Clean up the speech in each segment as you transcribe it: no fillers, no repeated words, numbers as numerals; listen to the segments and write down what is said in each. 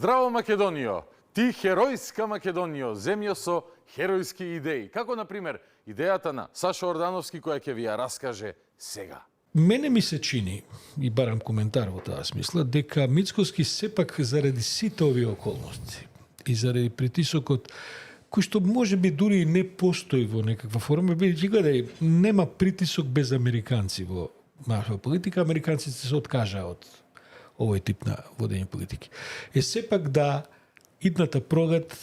Здраво Македонијо, ти херојска Македонијо, земјо со херојски идеи. Како, например, идејата на Сашо Ордановски која ќе ви ја раскаже сега. Мене ми се чини, и барам коментар во таа смисла, дека Мицкоски сепак заради сите овие околности и заради притисокот кој што може би дури и не постои во некаква форма, бидејќи гледај, нема притисок без американци во наша политика, американците се откажаа од овој тип на водење политики. Сепак да идната пролет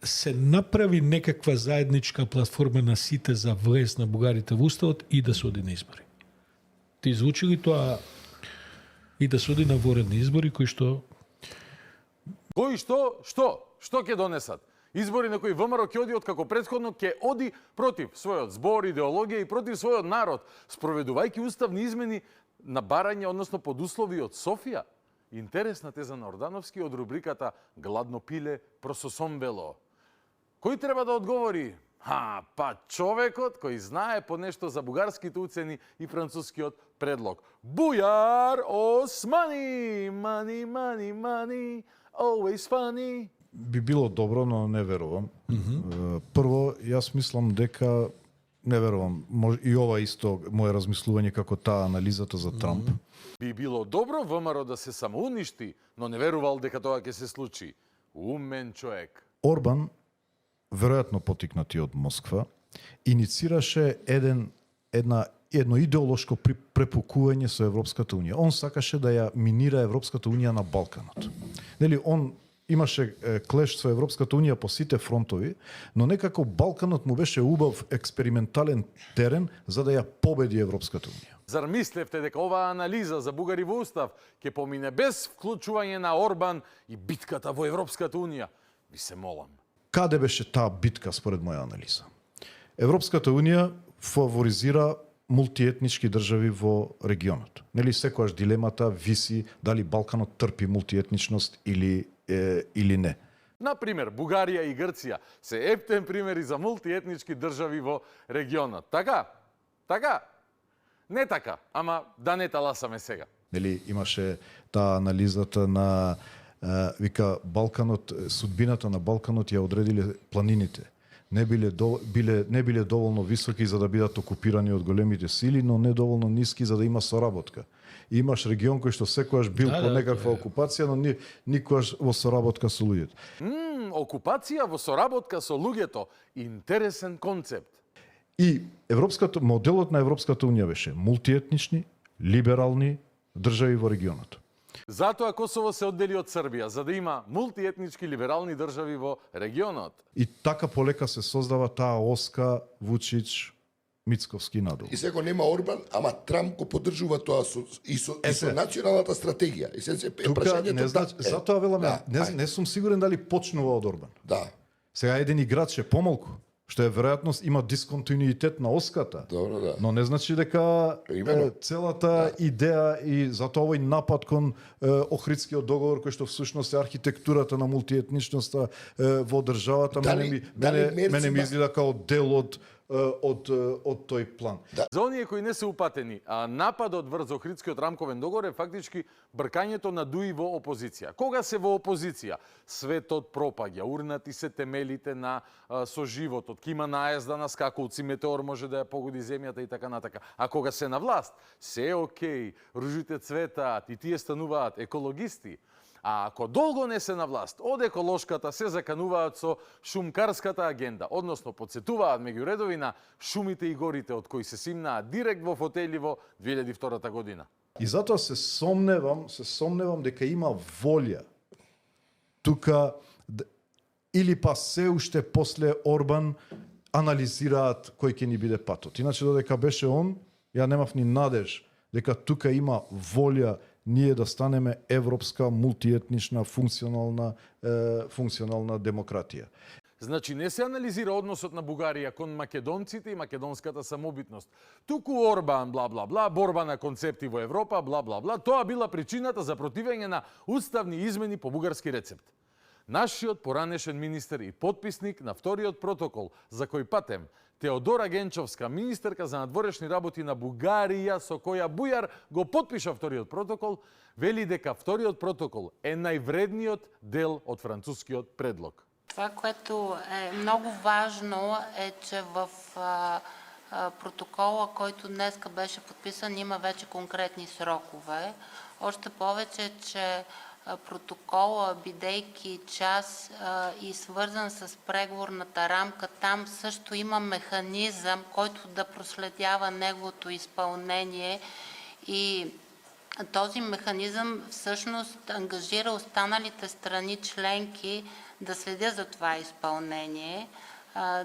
се направи некаква заедничка платформа на сите за влез на бугарите во уставот и да се оди на избори. Ти звучи ли тоа и да се оди на воредни избори кои што... Кои што? Што ќе донесат? Избори на кои ВМРО ќе оди откако претходно ќе оди против својот збор, идеологија и против својот народ, спроведувајќи уставни измени на барање, односно под услови од Софија. Интересна теза на Ордановски од рубриката Гладно пиле прососомбело. Кој треба да одговори? Па човекот кој знае по нешто за бугарските уцени и францускиот предлог. Бујар Османи! Money, money, money, always funny. Би било добро, но не верувам. Прво, јас мислам дека не верувам. И ова исто мое размислување како таа анализата за Трамп. Би било добро ВМРО да се самоуништи, но не верувал дека тоа ќе се случи. Умен човек. Орбан, веројатно потикнати од Москва, иницираше едно идеолошко препукување со Европската унија. Он сакаше да ја минира Европската унија на Балканот. Нели, он имаше клеш со Европската унија по сите фронтови, но некако Балканот му беше убав експериментален терен за да ја победи Европската унија. Зар мислевте дека оваа анализа за бугари во устав ќе помине без вклучување на Орбан и битката во Европската унија? Ви се молам. Каде беше таа битка според моја анализа? Европската унија фаворизира мултиетнички држави во регионот. Нели секојаш дилемата виси дали Балканот трпи мултиетничност или не. Например, Бугарија и Грција се ептен примери за мултиетнички држави во регионот. Така? Така? Не така, ама да не таласаме сега. Нели имаше таа анализата на вика Балканот, судбината на Балканот ја одредиле планините. Не биле доволно високи за да бидат окупирани од големите сили, но не доволно ниски за да има соработка. Имаш регион кој што секојаш бил под некаква окупација, но никогаш во соработка со луѓето. Окупација во соработка со луѓето. Интересен концепт. И моделот на Европската унија беше мултиетнични, либерални држави во регионот. Затоа Косово се оддели од Србија, за да има мултиетнички либерални држави во регионот. И така полека се создава таа оска Вучич Мицковски надол. И сега нема Орбан, ама Трамп го поддржува тоа со националната стратегија. И се прашањето затоа велам, не сум сигурен дали почнува од Орбан. Да. Сега еден играч е помалку, што е веројатност има дисконтинуитет на оската. Добро, да. Но не значи дека целата идеја и затоа овој напад кон Охридскиот договор кој што всушност е архитектурата на мултиетничноста во државата, мене ми изгледа као дел од тој план. Да. За оние кои не се упатени, нападот врз Охридскиот рамковен договор е фактички бркањето на дуи во опозиција. Кога се во опозиција, светот пропаѓа, урнати се темелите на со животот, кима наезда на скакулци, метеор може да ја погоди земјата и така натака. А кога се на власт, се е окей, ружите цветаат и тие стануваат екологисти. А ако долго не се на власт, од еколошката се закануваат со шумкарската агенда, односно подсетуваат меѓу редови на шумите и горите од кои се симнаат директ во фотели во 2002 година. И затоа се сомневам дека има волја тука или па се уште после Орбан анализираат кој ќе ни биде патот. Иначе додека беше он, ја немав ни надеж дека тука има волја ние да станеме европска, мултиетнична, функционална демократија. Значи не се анализира односот на Бугарија кон македонците и македонската самобитност. Туку Орбан, бла бла бла, борба на концепти во Европа, бла бла бла, тоа била причината за противење на уставни измени по бугарски рецепт. Нашиот поранешен министер и потписник на вториот протокол, за кој патем Теодора Генчовска, министерка за надворешни работи на Бугарија, со која Бујар го потпиша вториот протокол, вели дека вториот протокол е највредниот дел од францускиот предлог. Това, което е много важно, е, че в протокола, който днеска беше подписан, има вече конкретни срокове. Още повече, че протокола, бидейки част и свързан с преговорната рамка, там също има механизъм, който да проследява неговото изпълнение и този механизъм всъщност ангажира останалите страни членки да следят за това изпълнение.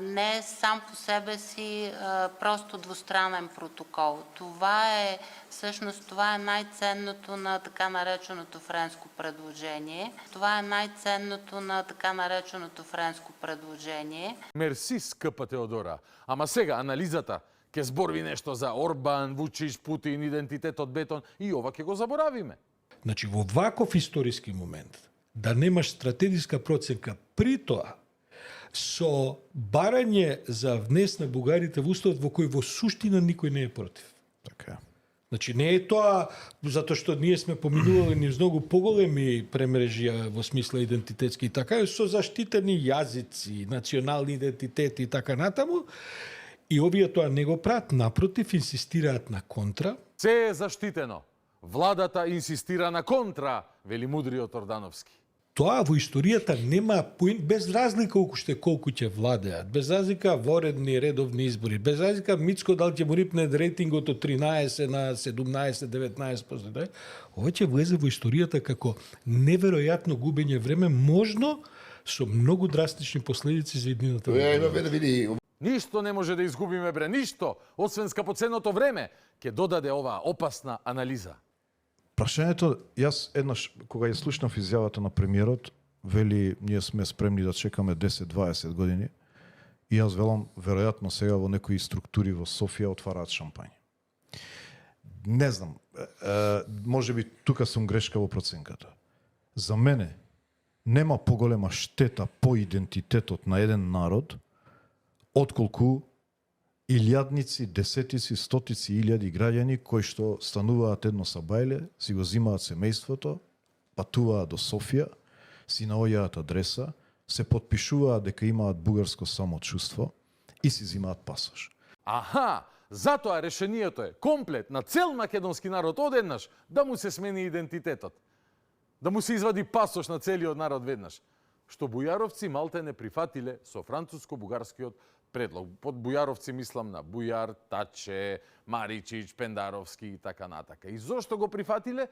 Не сам по себе си просто двустранен протокол. Това е най-ценното на така нареченото френско предложение. Мерси, скъпа Теодора. Ама сега анализата ќе зборви нешто за Орбан, Вучич, Путин, идентитетот бетон и ова ќе го заборавиме. Значи, во ваков историски момент, да немаш стратегиска проценка при тоа, со барање за внес на бугарите во уставот во кој во суштина никој не е против. Така. Значи не е тоа затоа што ние сме поминували низ многу поголеми премрежија во смисла идентитетски и така, со заштитени јазици, национални идентитети и така натаму. И овие тоа не го прават, напротив, инсистираат на контра. Се е заштитено. Владата инсистира на контра, вели мудриот Ордановски. Тоа во историјата нема поин, без разлика колку ќе владеат, без разлика воредни редовни избори, без разлика Мицко дали ќе му рипне рейтингот од 13 на 17-19%, ова ќе влезе во историјата како неверојатно губење време, можно со многу драстични последици за еднината. Ништо не може да изгубиме, бре, ништо, освен скапоценното време, ќе додаде оваа опасна анализа. Прашањето, јас еднаш, кога ја слушнав изјавата на премиерот, вели, ние сме спремни да чекаме 10-20 години, и јас велам, веројатно сега во некои структури во Софија отвараат шампање. Не знам, може би тука сум грешка во проценката. За мене, нема поголема штета по идентитетот на еден народ, отколку илјадници, десетици, стотици илјади граѓани кои што стануваат едно сабајле, си го зимаат семејството, патуваат до Софија, си наоѓаат адреса, се потпишуваат дека имаат бугарско самочувство и си зимаат пасош. Аха, затоа решението е комплет на цел македонски народ одеднаш да му се смени идентитетот. Да му се извади пасош на целиот народ веднаш. Што бујаровци малте не прифатиле со француско-бугарскиот предлог. Под бујаровци мислам на Бујар, Таче, Маричич, Пендаровски и така натака. И зошто го прифатиле?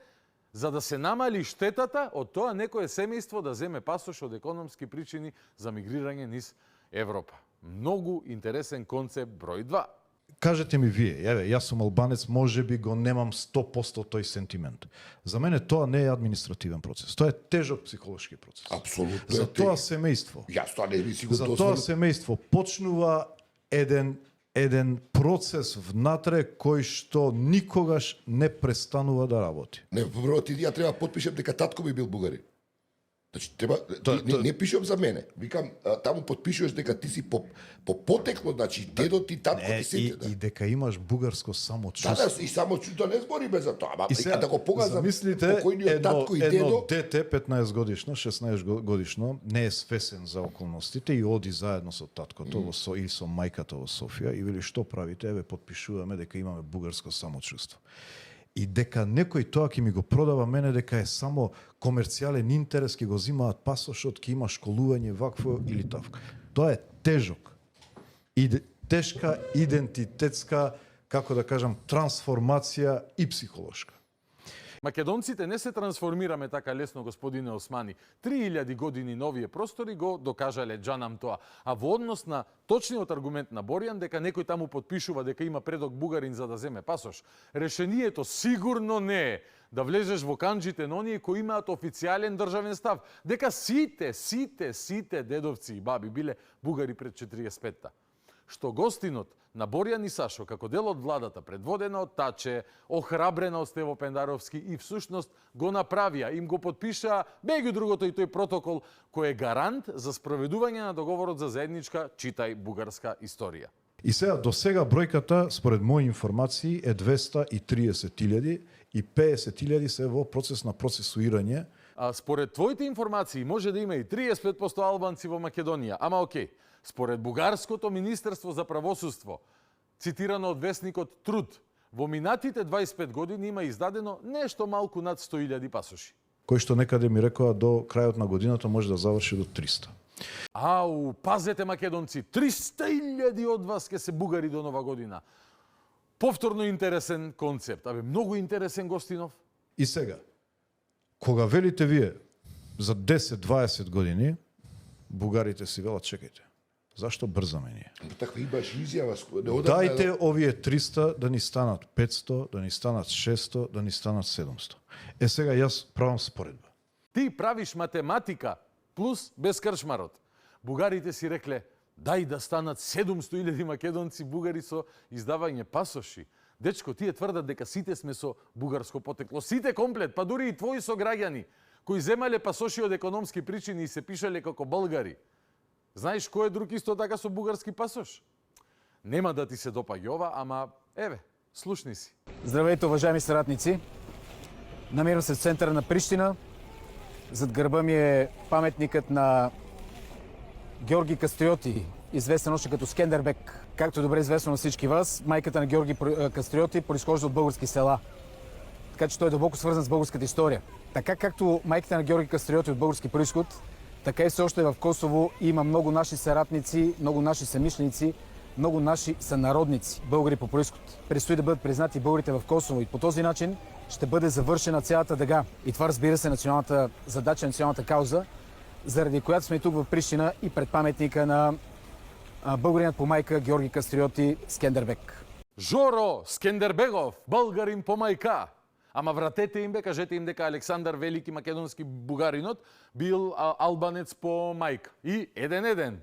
За да се намали штетата од тоа некое семејство да земе пасош од економски причини за мигрирање низ Европа. Многу интересен концепт број 2. Кажете ми вие, еве, јас сум албанец, може би го немам 100% тој сентимент. За мене тоа не е административен процес, тоа е тежок психолошки процес. Апсолутно. За тоа семејство. Јас тоа не би си го За тоа семејство почнува еден процес внатре кој што никогаш не престанува да работи. Не, прво ти ја треба потпишем дека татко ми бил бугарин. Значи, треба, не пишувам за мене. Викам, таму потпишуваш дека ти си по потекло, значи, дедо ти, татко ти сите. И дека имаш бугарско самочувство. Да, и самочувство не збориме за тоа. Ама сега, да го погазам замислите, покојниот татко и дедо. Едно дете, 15 годишно, 16 годишно, не е свесен за околностите и оди заедно со таткото или со мајката во Софија и вели, што правите? Еве, потпишуваме дека имаме бугарско самочувство. И дека некој тоа ќе ми го продава мене дека е само комерцијален интерес, ќе го зимаат пасошот, ќе има школување вакво или тавко. Тоа е тежок. Тешка идентитетска, како да кажам, трансформација и психолошка. Македонците не се трансформираме така лесно, господине Османи. 3000 години новие простори го докажале Джанам тоа. А во однос на точниот аргумент на Борјан дека некој таму потпишува дека има предок бугарин за да земе пасош, решението сигурно не е да влезеш во канџите на оние кои имаат официјален државен став, дека сите дедовци и баби биле бугари пред 45-та. Што гостинот на Борјан и Сашо, како дел од владата, предводена од Таче, охрабрена од Стево Пендаровски и всушност го направија, им го подпишаа меѓу другото и тој протокол кој е гарант за спроведување на договорот за заедничка, читај, бугарска историја. И сега, до сега бројката, според мои информации, е 230.000 и 50.000 се во процес на процесуирање. А според твоите информации може да има и 35% албанци во Македонија. Ама окей, според Бугарското Министерство за правосудство, цитирано од весникот Труд, во минатите 25 години има издадено нешто малку над 100.000 пасоши. Кој што некаде ми рекоа до крајот на годината може да заврши до 300. Ау, пазете македонци, 300.000 од вас ќе се бугари до нова година. Повторно интересен концепт, абе многу интересен Гостинов. И сега, кога велите вие за 10-20 години, бугарите си велат чекајте. Зашто брзаме ние? Таква имаш изјава. Дајте овие 300 да ни станат 500, да ни станат 600, да ни станат 700. Е сега јас правам споредба. Ти правиш математика плюс без кршмарот. Бугарите си рекле, дај да станат 700.000 македонци бугари со издавање пасоши. Дечко, тие тврдат дека сите сме со бугарско потекло. Сите комплет, па дури и твои сограѓани, кои земале пасоши од економски причини и се пишале како българи. Знаеш кој е друг исто така со бугарски пасош? Нема да ти се допаѓа ова, ама еве, слушни си. Здравейте, уважаеми съратници! Намирам се в центъра на Прищина. Зад гърба ми е паметникът на Георги Кастриоти, известен още като Скендербек. Както е добре известно на всички вас, майката на Георги Кастриоти произхожда от български села. Така че той е дълбоко свързан с българската история. Така както майката на Георги Кастриоти от български произход, така и все още в Косово има много наши съратници, много наши съмишленици, много наши сънародници, българи по произход. Предстои да бъдат признати българите в Косово и по този начин ще бъде завършена цялата дъга. И това, разбира се, националната задача, националната кауза, заради която сме тук в Прищина и пред паметника на българинът по майка Георги Кастриоти Скендербек. Жоро Скендербегов, българин по мајка. Ама вратете им бе, кажете им дека Александар Велики, македонски бугаринот, бил албанец по мајка. И еден.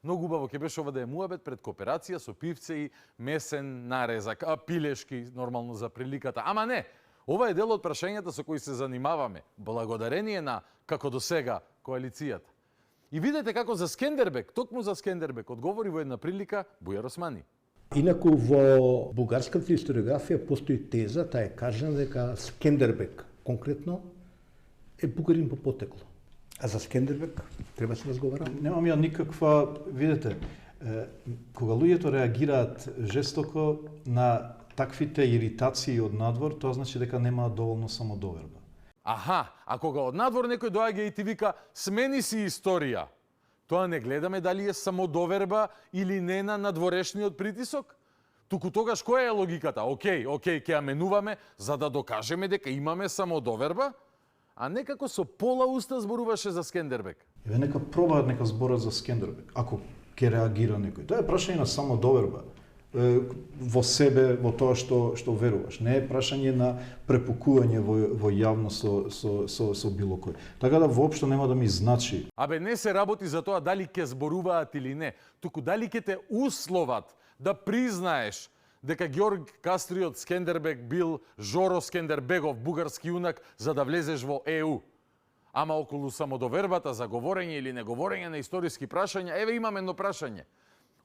Многу убаво ќе беше ова да е муабет пред кооперација со пивце и месен нарезак, пилешки, нормално за приликата. Ама не, ова е дел од прашањата со кои се занимаваме, благодарение на, како до сега, коалицијата. И видете како за Скендербек, токму за Скендербек, одговори во една прилика Бујар Османи. Инаку во бугарската историографија постои теза, таа е кажана дека Скендербек конкретно е бугарин по потекло. А за Скендербек треба се разговара? Немам ја никаква, видите, кога луѓето реагираат жестоко на таквите иритации од надвор, тоа значи дека немаат доволно самодоверба. Аха, а кога од надвор некој доаѓа и ти вика смени си историја, тоа не гледаме дали е самодоверба или не на надворешниот притисок? Туку тогаш која е логиката? Океј, ќе ја менуваме за да докажеме дека имаме самодоверба, а некако со пола уста зборуваше за Скендербек. Еве нека пробаат нека зборат за Скендербек, ако ќе реагира некој. Тоа е прашање на самодоверба во себе, во тоа што веруваш. Не е прашање на препукување во јавност со било кој. Така да воопшто нема да ми значи. Абе не се работи за тоа дали ќе зборуваат или не, туку дали ќе те условат да признаеш дека Георг Кастриот Скендербек бил Жоро Скендербегов, бугарски јунак, за да влезеш во ЕУ. Ама околу самодовербата за говорење или неговорење на историски прашања, еве имаме едно прашање.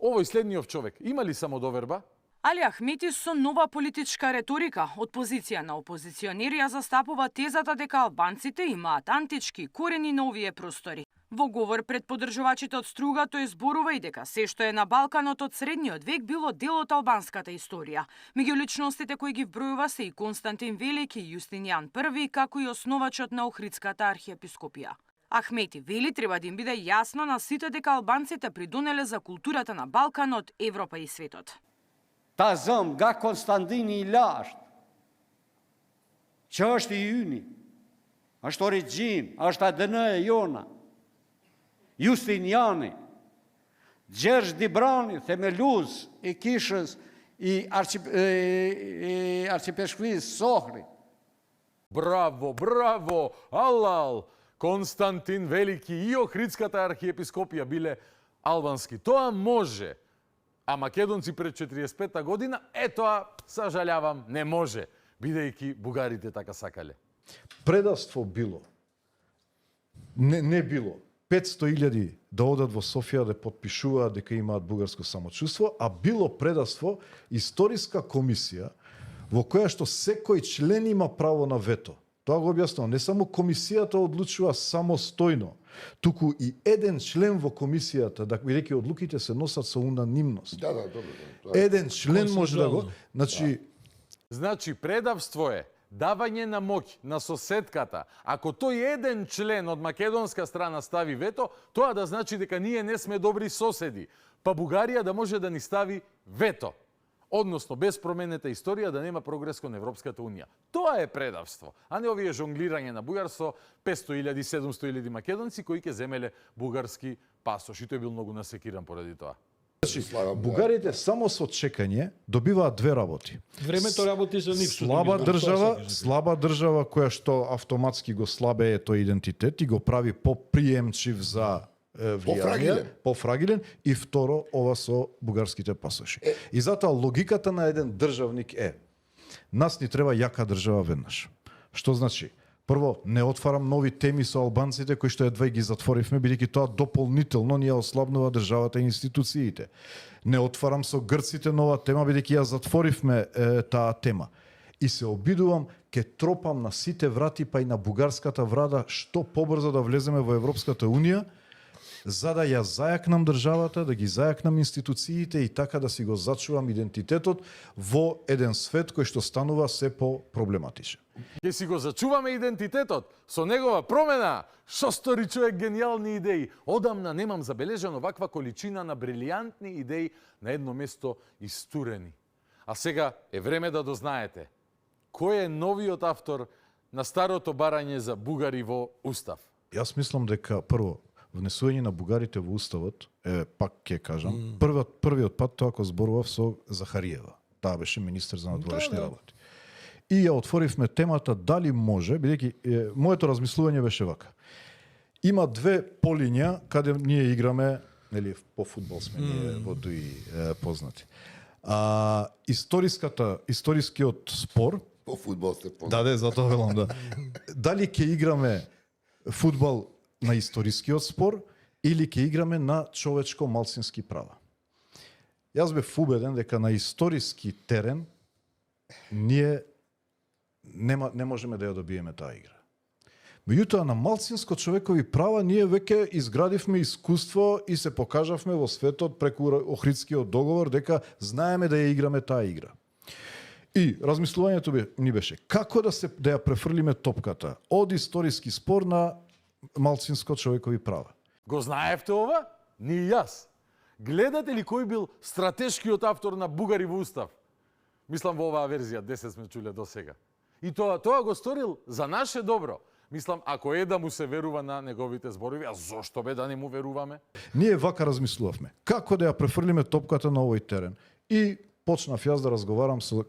Овој следниот човек има ли самодоверба? Али Ахмети со нова политичка реторика од позиција на опозиционери ја застапува тезата дека албанците имаат антички корени на овие простори. Во говор пред поддржувачите од Струга тој зборува и дека се што е на Балканот од средниот век било дел од албанската историја. Меѓу личностите кои ги вбројува се и Константин Велики, Јустинијан I, како и основачот на Охридската архиепископија. Ахмети вели треба да им биде јасно на сите дека албанците придонеле за културата на Балканот, Европа и светот. Ta zëm nga Konstantini I Lasht, që është I yni, është origin, është ADN e jona, Justiniani, Gjergj Dibrani, themeluz I kishës I arcipeshkvisë Sohri. Браво, браво, алал! Константин Велики и Охридската архиепископија биле албански. Тоа може. А македонци пред 45 година, тоа, сажалявам, не може, бидејќи бугарите така сакале. Предавство било. Не било. 500.000 да одат во Софија да потпишуваат дека имаат бугарско самочувство, а било предавство историска комисија во која што секој член има право на вето. Тоа го објаснува, не само комисијата одлучува самостојно, туку и еден член во комисијата, да бидејќи одлуките се носат со унанимност. Да, добро. Еден член може да го, Значи, предавство е давање на моќ на соседката. Ако тој еден член од македонска страна стави вето, тоа да значи дека ние не сме добри соседи, па Бугарија да може да ни стави вето. Односно, без променета историја да нема прогрес кон Европската Унија. Тоа е предавство, а не овие жонглирање на Бугар со 500.000, 700.000 македонци кои ќе земеле бугарски пасош. И тој бил многу насекиран поради тоа. Бугарите само со чекање добиваат две работи. Времето работи за нив. Слаба држава која што автоматски го слабее тој идентитет и го прави поприемчив за влијание, пофрагилен, и второ ова со бугарските пасоши. И затоа логиката на еден државник е: нас ни треба јака држава веднаш. Што значи? Прво, не отварам нови теми со албанците кои што едва ги затворивме, бидејќи тоа дополнително ни ја ослабнува државата и институциите. Не отварам со грците нова тема, бидејќи ја затворивме таа тема. И се обидувам, ке тропам на сите врати, па и на бугарската врата, што побрзо да влеземе во Европската Унија, за да ја зајакнам државата, да ги зајакнам институциите и така да си го зачувам идентитетот во еден свет кој што станува се по-проблематичен. Ќе си го зачуваме идентитетот, со негова промена, што стори човек гениални идеи. Одамна немам забележано ваква количина на брилијантни идеи на едно место истурени. А сега е време да дознаете кој е новиот автор на старото барање за бугари во Устав. Јас мислам дека прво внесување на бугарите во Уставот, пак ќе кажам, првиот пат тоа кога зборував со Захариева. Таа беше министер за надворешни работи. И ја отворивме темата дали може, бидејќи моето размислување беше вака. Има две полиња каде ние играме, нели, по фудбал сме ние во дуи познати. Историскиот спор, по фудбал сте познати. Да, затоа велам, да. Дали ќе играме фудбал на историскиот спор или ќе играме на човечко-малцински права. Јас бев убеден дека на историски терен ние не можеме да ја добиеме таа игра. Меѓутоа на малцинско човекови права ние веќе изградивме искуство и се покажавме во светот преку Охридскиот договор дека знаеме да ја играме таа игра. И размислувањето ни беше како да ја префрлиме топката од историски спор на малцинско човекови права. Го знаевте ова? Ни и јас. Гледате ли кој бил стратешкиот автор на Бугари во Устав? Мислам во оваа верзија, 10 сме чуле до сега. И тоа го сторил за наше добро. Мислам, ако да му се верува на неговите зборови, а зошто бе да не му веруваме? Ние вака размислувавме. Како да ја префрлиме топката на овој терен? И почнав јас да разговарам со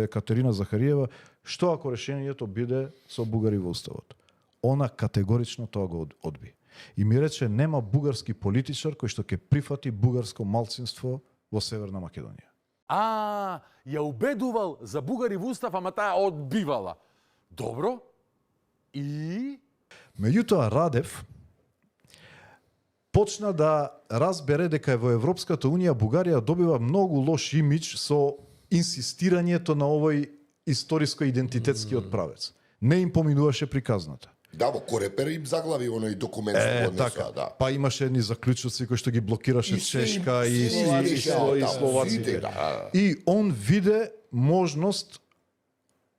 Катерина Захариева, што ако решението биде со Бугари во Уставот. Она категорично тоа го одби. И ми рече, нема бугарски политичар кој што ќе прифати бугарско малцинство во Северна Македонија. Ја убедувал за Бугари во Устав, ама таа одбивала. Добро. И меѓутоа Радев почна да разбере дека во Европската Унија Бугарија добива многу лош имидж со инсистирањето на овој историско-идентитетскиот правец. Не им поминуваше приказната. Да, во Корепер им заглави оној документ што однесоа, да. Па имаше едни заклучоци кои што ги блокираше Чешка и Словаците. И он виде можност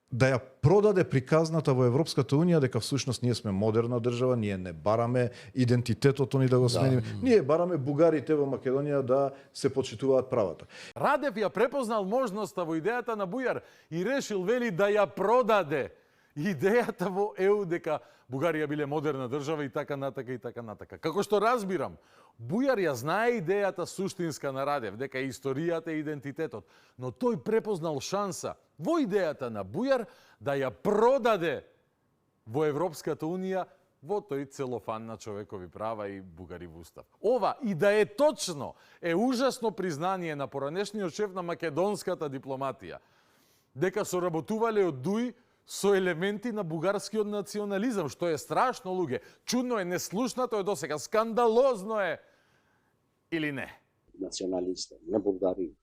да ја продаде приказната во Европската Унија дека всушност ние сме модерна држава, ние не бараме идентитетот ни да го смениме. Ние бараме бугарите во Македонија да се почитуваат правата. Радев ја препознал можноста во идејата на Бујар и решил, вели, да ја продаде идејата во ЕУ дека Бугарија биле модерна држава и така натака и така натака. Како што разбирам, Бујар ја знае идејата суштинска на Радев, дека историјата е идентитетот, но тој препознал шанса во идејата на Бујар да ја продаде во Европската Унија во тој целофан на човекови права и Бугари во Устав. Ова, и да е точно, е ужасно признание на поранешниот шеф на македонската дипломатија, дека соработувале од ДУИ со елементи на бугарскиот национализам, што е страшно, луѓе. Чудно е, неслушнато е досега, скандалозно е, или не? Националиста на Булгарија,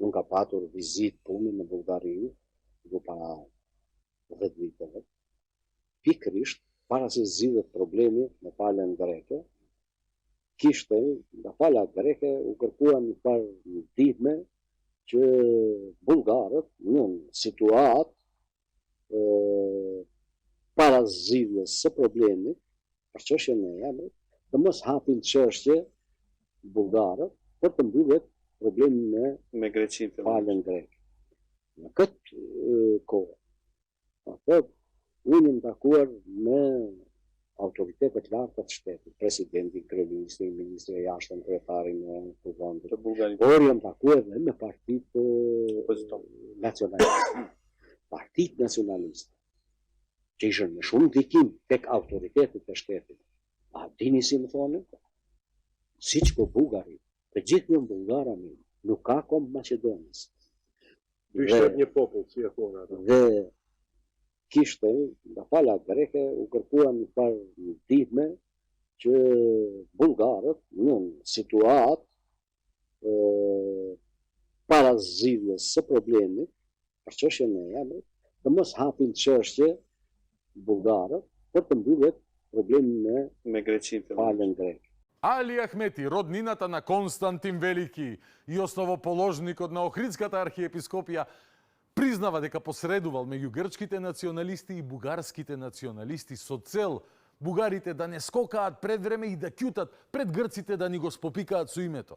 un capator vizit pune në Bullgari, după vëdviteve, pikërisht, para se zgjidhet problemi në palën greke, kishte, nga pala greke, u kërkuan një farë ndihme që bulgarët në situatë para zgjidhjes së problemit, për çështjen e emrit, të mos hapin çështje bulgarët për të mbyllur problemin me Greqinë, palën greke. Në këtë kohë, atë unë jam takuar me autoritetet larta të shtetit, presidentin, kryeministrin, ministrin e jashtëm, kryetarin e kuvendit. Por jam takuar edhe me partitë nacionaliste. Partitë nacionaliste, që ishin me shumë ndikim tek autoritetet e shtetit. A dini si më thonë? Siç po Bullgari, të gjithë janë bullgarani, nuk ka kom Maqedonisë. Ishte një popull, si e thonë ata. Dhe kishte, nga pala greke, u kërkuan një farë ndihme që bulgarët në situatë para zgjidhjes së problemit, për çështjen e emrit, të mos hapin çështje bulgarët për të mbyllur problemin me Greqinë, palën greke. Али Ахмети, роднината на Константин Велики и основоположникот на Охридската архиепископија, признава дека посредувал меѓу грчките националисти и бугарските националисти со цел бугарите да не скокаат пред време и да ќутат пред грците да ни го спопикаат со името.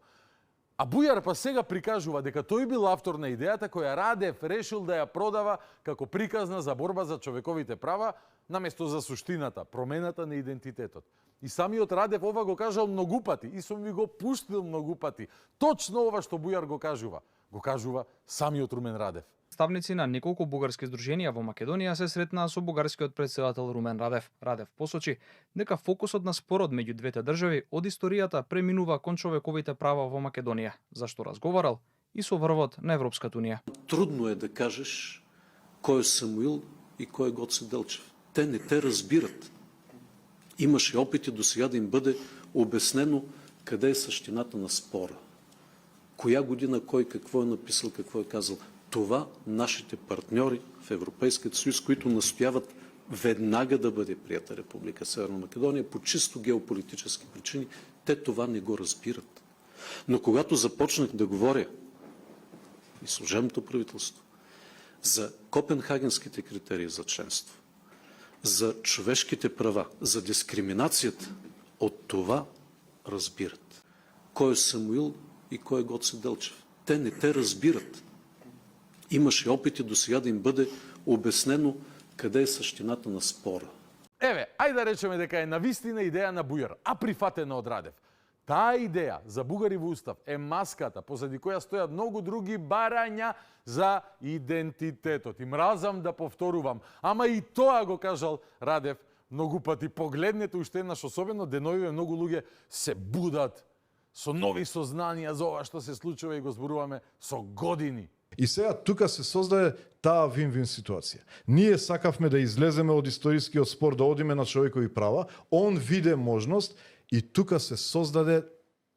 А Бујар па сега прикажува дека тој бил автор на идејата која Радев решил да ја продава како приказна за борба за човековите права, наместо за суштината, промената на идентитетот. И самиот Радев ова го кажал многу пати и сум ви го пуштил многу пати. Точно ова што Бујар го кажува самиот Румен Радев. Представници на неколку бугарски здруженија во Македонија се сретнаа со бугарскиот претседател Румен Радев. Радев посочи дека фокусот на спорот меѓу двете држави од историјата преминува кон човековите права во Македонија, зашто разговарал и со врвот на Европската унија. Трудно е да кажеш кој е Самуил и кој е Гоце Делчев. Те не те разбират. Имаше опити до сега да им бъде обяснено къде е същината на спора. Коя година кой какво е написал, какво е казал. Това нашите партньори в Европейския съюз, които настояват веднага да бъде прията Република Северна Македония по чисто геополитически причини, те това не го разбират. Но когато започнах да говоря и служебното правителство за копенхагенските критерии за членство, за човешките права, за дискриминацията, от това разбират. Кой е Самуил и кой е Гоце Делчев? Те не те разбират. Имаше опити до сега да им бъде обяснено къде е същината на спора. Еве, ајде да речеме дека е навистина идеја на Бујар, а прифатена од Радев. Таа идеја за бугари во устав е маската позади која стојат многу други барања за идентитетот. И мразам да повторувам, ама и тоа го кажал Радев многу пати. Погледнете уште еднаш, особено деновиве многу луѓе се будат со нови сознанија за ова што се случува и го зборуваме со години. И сега тука се создаде таа вин-вин ситуација. Ние сакавме да излеземе од историскиот спор, да одиме на човекови права, он виде можност и тука се создаде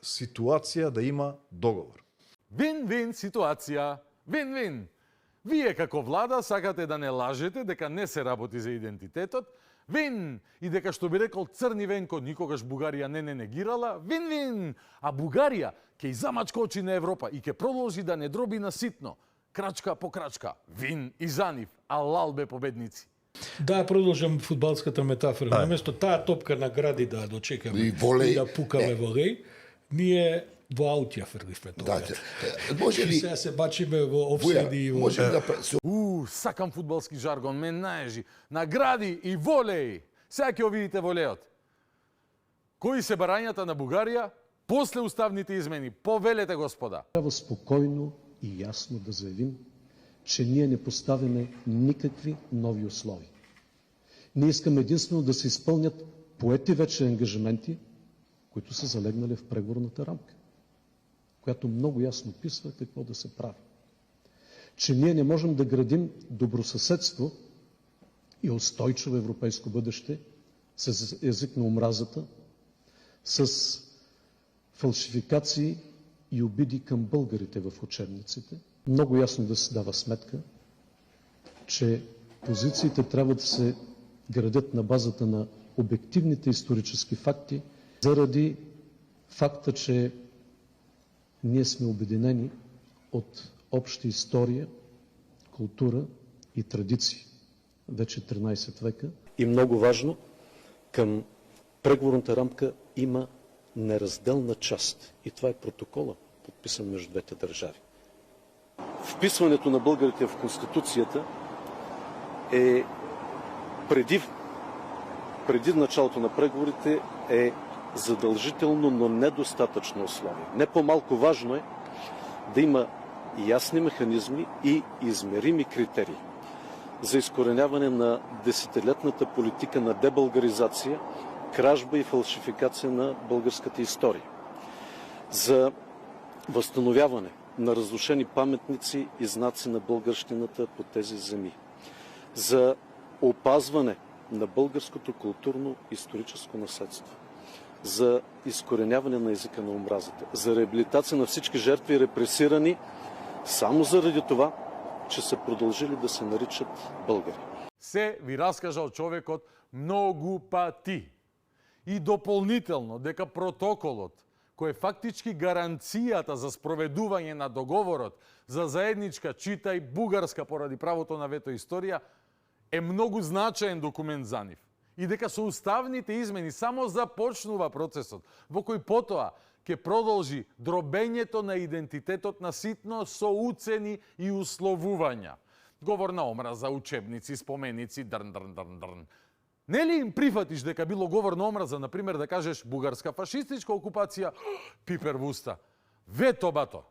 ситуација да има договор. Вин-вин ситуација, вин-вин. Вие како влада сакате да не лажете дека не се работи за идентитетот, вин, и дека што би рекол Црни Венко никогаш Бугарија не негирала, вин-вин, а Бугарија ќе замачка очи на Европа и ќе продолжи да не дроби на ситно, крачка по крачка, вин и за нив, а лалбе победници. Да, продолжам фудбалската метафора. Наместо таа топка на гради да дочекаме и да пукаме волеј, ние во аут ја фрливме тоа. Може ли сега се бачиме во офсайди и во... Сакам фудбалски жаргон, ме наежи. Награди и волеј. Сега ќе видите волејот. Кои се барањата на Бугарија после уставните измени? Повелете, господа. Трябва спокойно и ясно да заявим, че ние не поставяме никакви нови условия. Ние искаме единствено да се изпълнят поети вече ангажименти, които са залегнали в преговорната рамка, която много ясно описва какво да се прави. Че ние не можем да градим добросъседство и устойчиво европейско бъдеще с език на омразата, с фалшификации и обиди към българите в учебниците. Много ясно да се дава сметка, че позициите трябва да се градят на базата на обективните исторически факти, заради факта, че ние сме обединени от обща история, култура и традиции вече 13 века. И много важно, към преговорната рамка има неразделна част. И това е протокола, подписан между двете държави. Вписването на българите в Конституцията е преди началото на преговорите е задължително, но недостатъчно условие. Не по-малко важно е да има ясни механизми и измерими критерии за изкореняване на десетилетната политика на дебългаризация, кражба и фалшификация на българската история, за възстановяване на разрушени паметници и знаци на българщината по тези земи, за опазване на българското културно-историческо наследство, за изкореняване на езика на омразата, за реабилитация на всички жертви, репресирани само заради това, че са продължили да се наричат българи. Се ви раскажал човекот многу пати. И дополнително дека протоколот, кој е фактички гаранцијата за спроведување на договорот за заедничка, читај, бугарска поради правото на вето историја, е многу значаен документ за нив. И дека со уставните измени само започнува процесот, во кој потоа ќе продолжи дробењето на идентитетот на ситно со уцени и условувања. Говор на омраза, учебници, споменици, дрн. Нели им прифатиш дека било говор на омраза, например, да кажеш бугарска фашистичка окупација, пипер в уста. Вето, бато.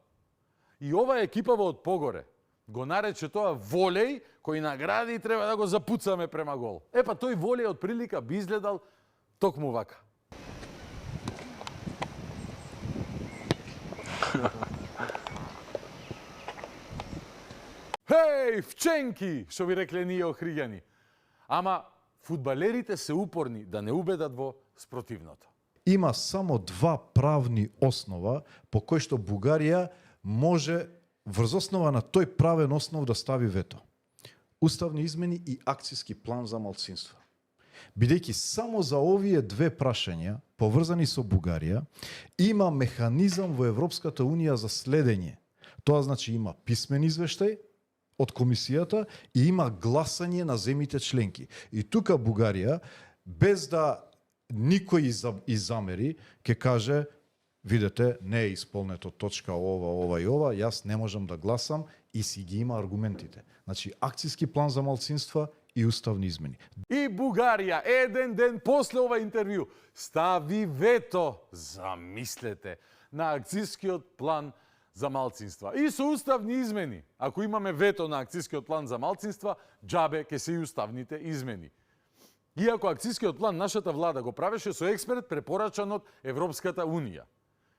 И ова екипава од погоре го нарече тоа волеј, кој награди и треба да го запуцаме према гол. Епа тој волеј од прилика би изгледал токму вака. Хеј, вченки, што би рекле ние охриѓани. Ама фудбалерите се упорни да не убедат во спротивното. Има само два правни основа по кои што Бугарија може врз основа на тој правен основ да стави вето. Уставни измени и акцијски план за малцинства. Бидејќи само за овие две прашања, поврзани со Бугарија, има механизам во Европската Унија за следење. Тоа значи има писмен извештај од комисијата и има гласање на земите членки. И тука Бугарија, без да никој изамери, ќе каже, видете, не е исполнето точка ова и ова, јас не можам да гласам и си ги има аргументите. Значи, акцијски план за малцинства и уставни измени. И Бугарија, еден ден после ова интервју, стави вето, замислете, на акцијскиот план за малцинства. И со уставни измени. Ако имаме вето на акцијскиот план за малцинства, џабе ке се и уставните измени. Иако акцијскиот план нашата влада го правеше со експерт препорачан од Европската Унија.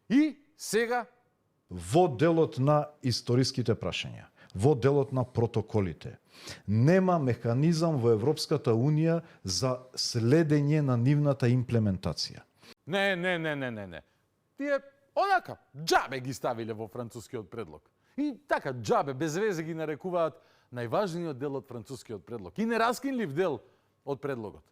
И сега во делот на историските прашања, во делот на протоколите, нема механизам во Европската Унија за следење на нивната имплементација. Не. Тие онака, џабе ги ставиле во францускиот предлог. И така, џабе, без везе ги нарекуваат најважниот дел од францускиот предлог. И нераскинлив дел од предлогот.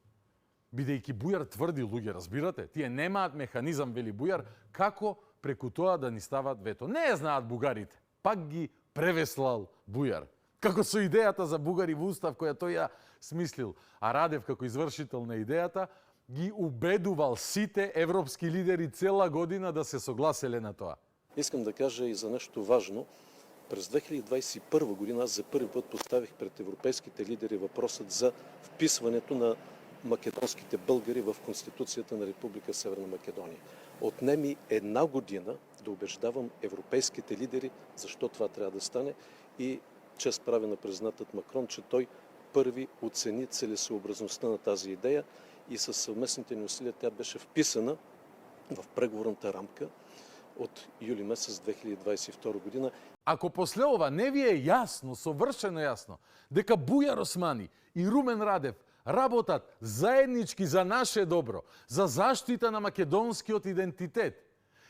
Бидејќи Бујар тврди, луѓе, разбирате, тие немаат механизам, вели Бујар, како преку тоа да ни стават вето. Не знаат бугарите, пак ги превеслал Бујар. Како со идејата за бугари во устав, која тој ја смислил, а Радев како извршител на идејата, ги убедувал сите европски лидери цела година да се согласеле на тоа. Искам да кажа и за нещо важно. През 2021 година аз за първи път поставих пред европейските лидери въпросът за вписването на македонските българи в Конституцията на Република Северна Македония. Отнеми една година да убеждавам европейските лидери защо това трябва да стане и чест прави на президентът Макрон, че той първи оцени целесъобразността на тази идея и със съвместните ни усилия тя беше вписана в преговорната рамка от юли месец 2022 година. Ако после ова не ви е јасно, совршено јасно, дека Бујар Османи и Румен Радев работат заеднички за наше добро, за заштита на македонскиот идентитет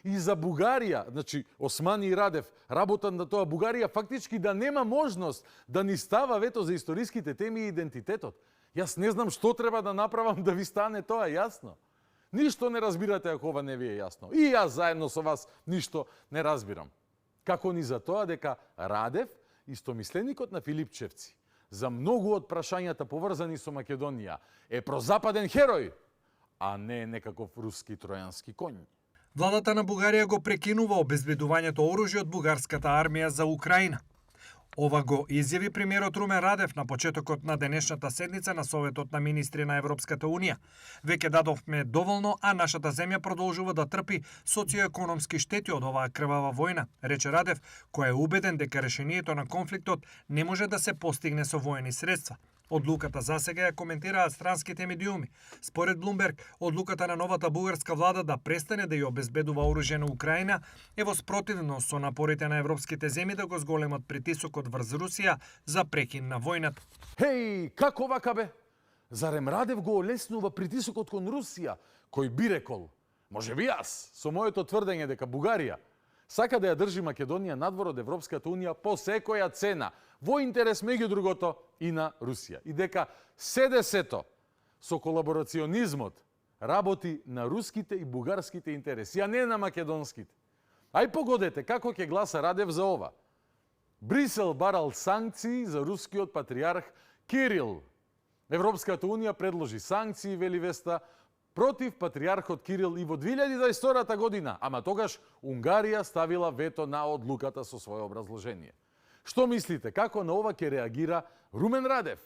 и за Бугарија, значи Османи и Радев работат на тоа Бугарија фактички да нема можност да ни става вето за историските теми и идентитетот. Јас не знам што треба да направам да ви стане тоа јасно. Ништо не разбирате ако ова не ви е јасно. И јас заедно со вас ништо не разбирам. Како ни за тоа дека Радев, истомисленикот на Филипчевци, за многу од прашањата поврзани со Македонија, е прозападен херој, а не некаков руски тројански коњ. Владата на Бугарија го прекинува обезбедувањето оружје од бугарската армија за Украина. Ова го изјави премиерот Румен Радев на почетокот на денешната седница на Советот на министри на Европската Унија. Веќе дадовме доволно, а нашата земја продолжува да трпи социоекономски штети од оваа крвава војна, рече Радев, кој е убеден дека решението на конфликтот не може да се постигне со воени средства. Одлуката засега ја коментираат странските медиуми. Според Блумберг, одлуката на новата бугарска влада да престане да ја обезбедува оружје на Украина е во спротивност со напорите на европските земји да го зголемат притисокот врз Русија за прекин на војната. Хеј, како вака бе? Зарем Радев го олеснува притисокот кон Русија, кој би рекол, може би јас, со моето тврдење дека Бугарија сака да ја држи Македонија надвор од Европската Унија по секоја цена, во интерес меѓу другото и на Русија. И дека СДС-то со колаборационизмот работи на руските и бугарските интереси, а не на македонските. Ај погодете како ќе гласа Радев за ова. Брисел барал санкции за рускиот патриарх Кирил. Европската Унија предложи санкции, вели веста, против патриархот Кирил и во 2022 година, ама тогаш Унгарија ставила вето на одлуката со свое образложение. Што мислите, како на ова ќе реагира Румен Радев?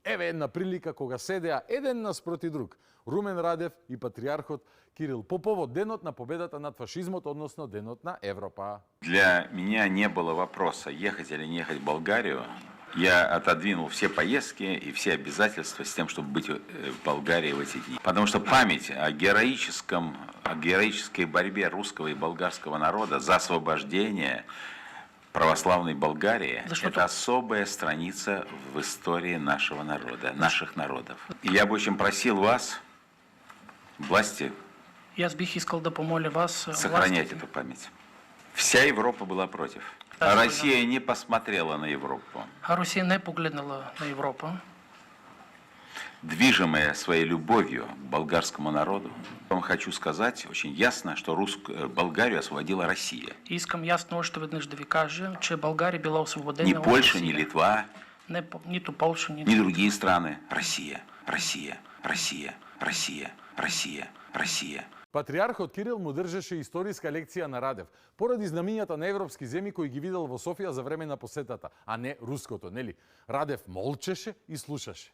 Еве една прилика кога седеа еден наспроти друг, Румен Радев и патриархот Кирил, по повод денот на победата над фашизмот, односно денот на Европа. Для меня не было вопроса, ехать или не ехать в Болгарию. Я отодвинул все поездки и все обязательства с тем, чтобы быть в Болгарии в эти дни. Потому что память о героической борьбе русского и болгарского народа за освобождение православной Болгарии – это особая страница в истории нашего народа, наших народов. И я бы очень просил вас, власти, Јас бих искал да помоля вас сохранять эту память. Вся Европа была против. А Россия не посмотрела на Европу. А Русија не погледнала на Европа. Движимая своей любовью к болгарскому народу, я вам хочу сказать очень ясно, что Болгарию освободила Россия. Искам јасно уште веднаш да ви кажам, че Болгарија била освободена ни од Польша, Русија. ни Литва, ниту Полша, ни другие страны. Россия, Россия, Россия, Россия, Россия, Россия. Патриархот Кирил му држеше историска лекција на Радев, поради знамињата на европски земји кои ги видел во Софија за време на посетата, а не руското, нели? Радев молчеше и слушаше.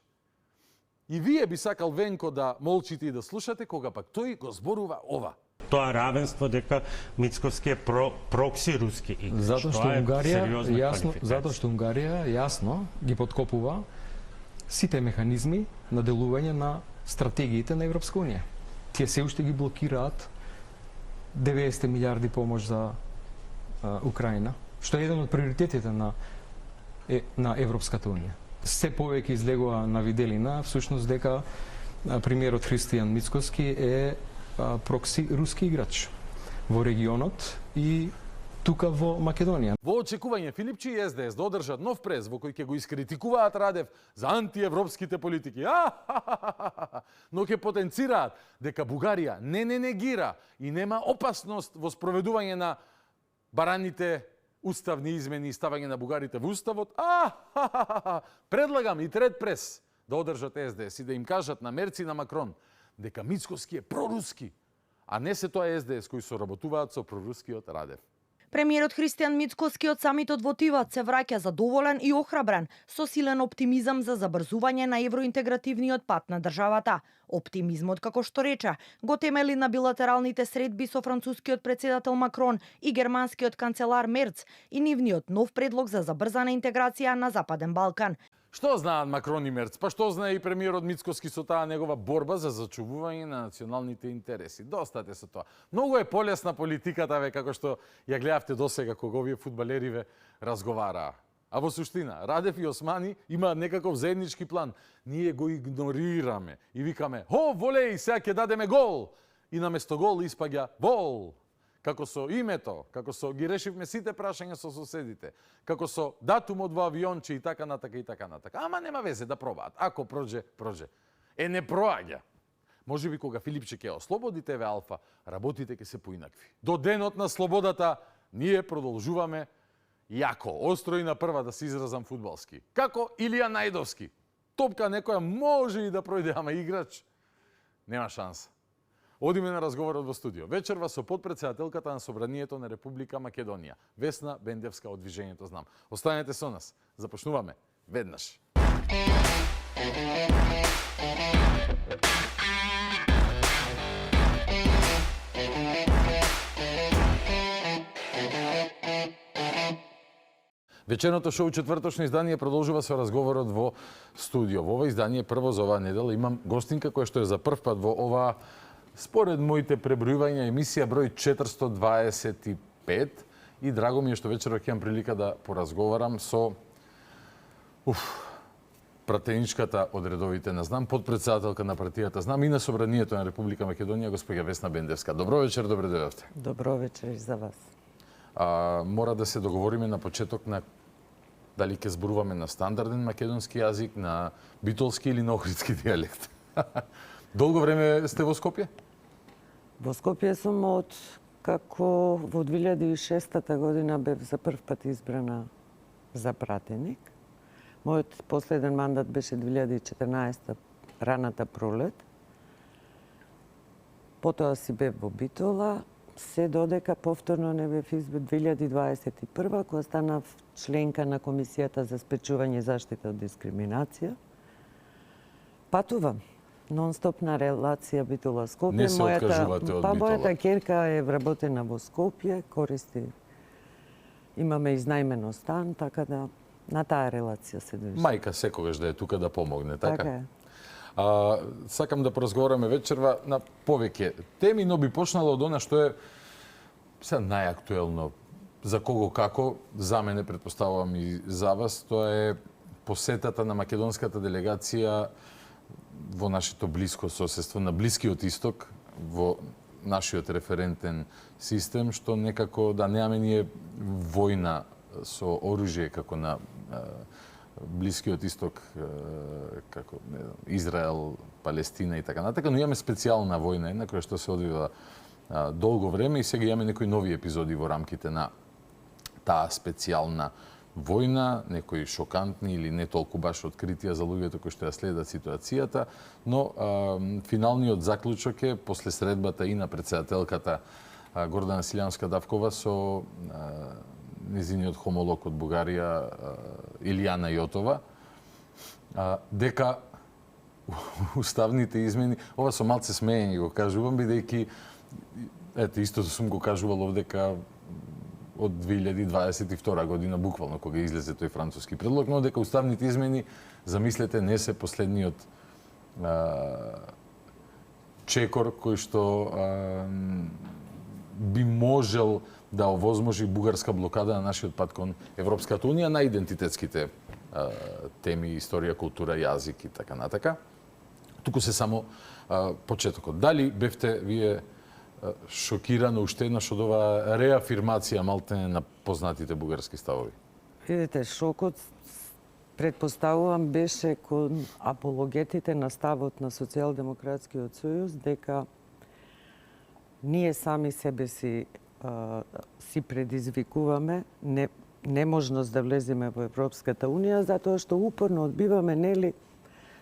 И вие би сакал Венко да молчите и да слушате, кога пак тој го зборува ова. Тоа равенство дека Мицковски е прокси руски играч. Затоа што Унгарија јасно ги подкопува сите механизми на делување на стратегиите на Европска Унија. Тие се уште ги блокираат 90 милиарди помош за Украина, што е еден од приоритетите на Европската Унија. Се повеќе излегува на виделина, всушност дека премиерот Христијан Мицкоски е прокси руски играч во регионот и тука во Македонија. Во очекување Филипчи и СДС да одржат нов прес во кој ќе го искритикуваат Радев за антиевропските политики. Но ќе потенцираат дека Бугарија не негира и нема опасност во спроведување на бараните уставни измени и ставање на бугарите во уставот. Предлагам и трет прес да одржат СДС и да им кажат на Мерци и на Макрон дека Мицкоски е проруски, а не се тоа СДС кои соработуваат со прорускиот Радев. Премиерот Христијан Мицкоски од самитот во Тиват се враќа задоволен и охрабрен, со силен оптимизам за забрзување на евроинтегративниот пат на државата. Оптимизмот, како што рече, го темели на билатералните средби со францускиот претседател Макрон и германскиот канцелар Мерц и нивниот нов предлог за забрзана интеграција на Западен Балкан. Што знаат Макрон и Мерц? Па што знае и премиерот Мицкоски со таа негова борба за зачувување на националните интереси? Достате со тоа. Многу е полесна политиката, како што ја гледавте досега кога овие фудбалери разговараа. А во суштина, Радев и Османи имаат некаков заеднички план. Ние го игнорираме и викаме: "Хо, волеј, сега ќе дадеме гол!" И наместо гол испаѓа вол. Како со името, како со ги решивме сите прашања со соседите, како со датумот во авионче и така натака и така натака. Ама нема везе да пробаат. Ако проđe, проđe. Не проаѓа. Можеби кога Филипче ќе ослободи ТВ Алфа, работите ќе се поинакви. До денот на слободата ние продолжуваме јако, остро и на прва да се изразам фудбалски. Како Илија Најдовски. Топка некоја може и да пројде, ама играч нема шанса. Одиме на разговорот во студио. Вечерва со подпредседателката на Собранието на Република Македонија, Весна Бендевска од Движењето Знам. Останете со нас. Започнуваме веднаш. Вечерното шоу четврточно издание продолжува со разговорот во студио. Во ова издание прво за оваа недела имам гостинка која што е за прв пат во оваа, според моите пребројувања, емисија број 425 и драго ми е што вечерва ќе имам прилика да поразговарам со пратеничката од редовите на Знам, подпредседателка на партијата Знам и на Собранието на Република Македонија, госпоѓа Весна Бендевска. Добро вечер, добре дојдовте. Добро вечер и за вас. Мора да се договориме на почеток на дали ќе зборуваме на стандарден македонски јазик, на битолски или на охридски дијалект. Долго време сте во Скопје? Во Скопје сум од како во 2006 година бев за прв пат избрана за пратеник. Мојот последен мандат беше 2014 раната пролет. Потоа си бев во Битола, се додека повторно не бев избран 2021 кога станав членка на Комисијата за спречување и заштита од дискриминација. Патувам нон-стоп на релација Битола-Скопје. Не се откажувате од Битола? Мојата ќерка е вработена во Скопје, користи, имаме изнајмено стан, така да на таа релација се движи. Мајка секогаш да е тука да помогне, така? Така е. Сакам да поразговараме вечерва на повеќе теми, но би почнала од она што е сега најактуелно. За кого како, за мене, предпоставувам и за вас, тоа е посетата на македонската делегација во нашето блиско соседство, на Блискиот Исток, во нашиот референтен систем, што некако да немаме ние војна со оружје како на Блискиот Исток, како Израел, Палестина и така натака, но имаме специјална војна, една која што се одвива долго време и сега имаме некои нови епизоди во рамките на таа специјална војна, некои шокантни или не толку баш откритија за луѓето кои што ја следат ситуацијата, но финалниот заклучок е после средбата и на председателката Гордана Силјанска-Давкова со незиниот хомолог од Бугарија Илијана Јотова, дека уставните измени, ова со малце смеење го кажувам, бидејќи истото сум го кажувал овдека од 2022 година, буквално, кога излезе тој француски предлог, но дека уставните измени, замислете, не се последниот чекор кој што би можел да овозможи бугарска блокада на нашиот пат кон Европската унија на идентитетските теми, историја, култура, јазик и така натака. Туку се само почетокот. Дали бевте вие шокирано уште еднаш од оваа реафирмација малтене на познатите бугарски ставови? Видите, шокот предпоставувам беше кон апологетите на ставот на Социјалдемократскиот сојуз дека ние сами себе си предизвикуваме неможност да влеземе во Европската унија затоа што упорно одбиваме нели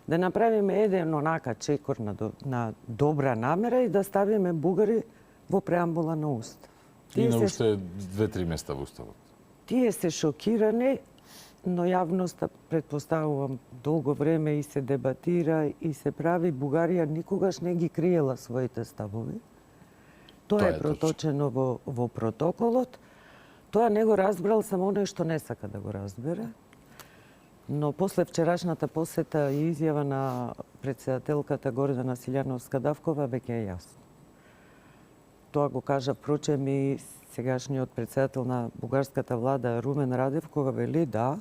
да направиме еден онака чекор на добра намера и да ставиме бугари во преамбула на Устав. И на уште 2-3 места во Уставот. Тие се шокирани, но јавноста, предпоставувам, долго време и се дебатира и се прави. Бугарија никогаш не ги криела своите ставови. Тоа е проточено во протоколот. Тоа не го разбрал само оној што не сака да го разбере. Но после вчерашната посета и изјава на председателката Гордана Силјановска-Давкова веќе е јасно. Тоа го кажа впрочем и сегашниот председател на бугарската влада Румен Радев, кога вели да,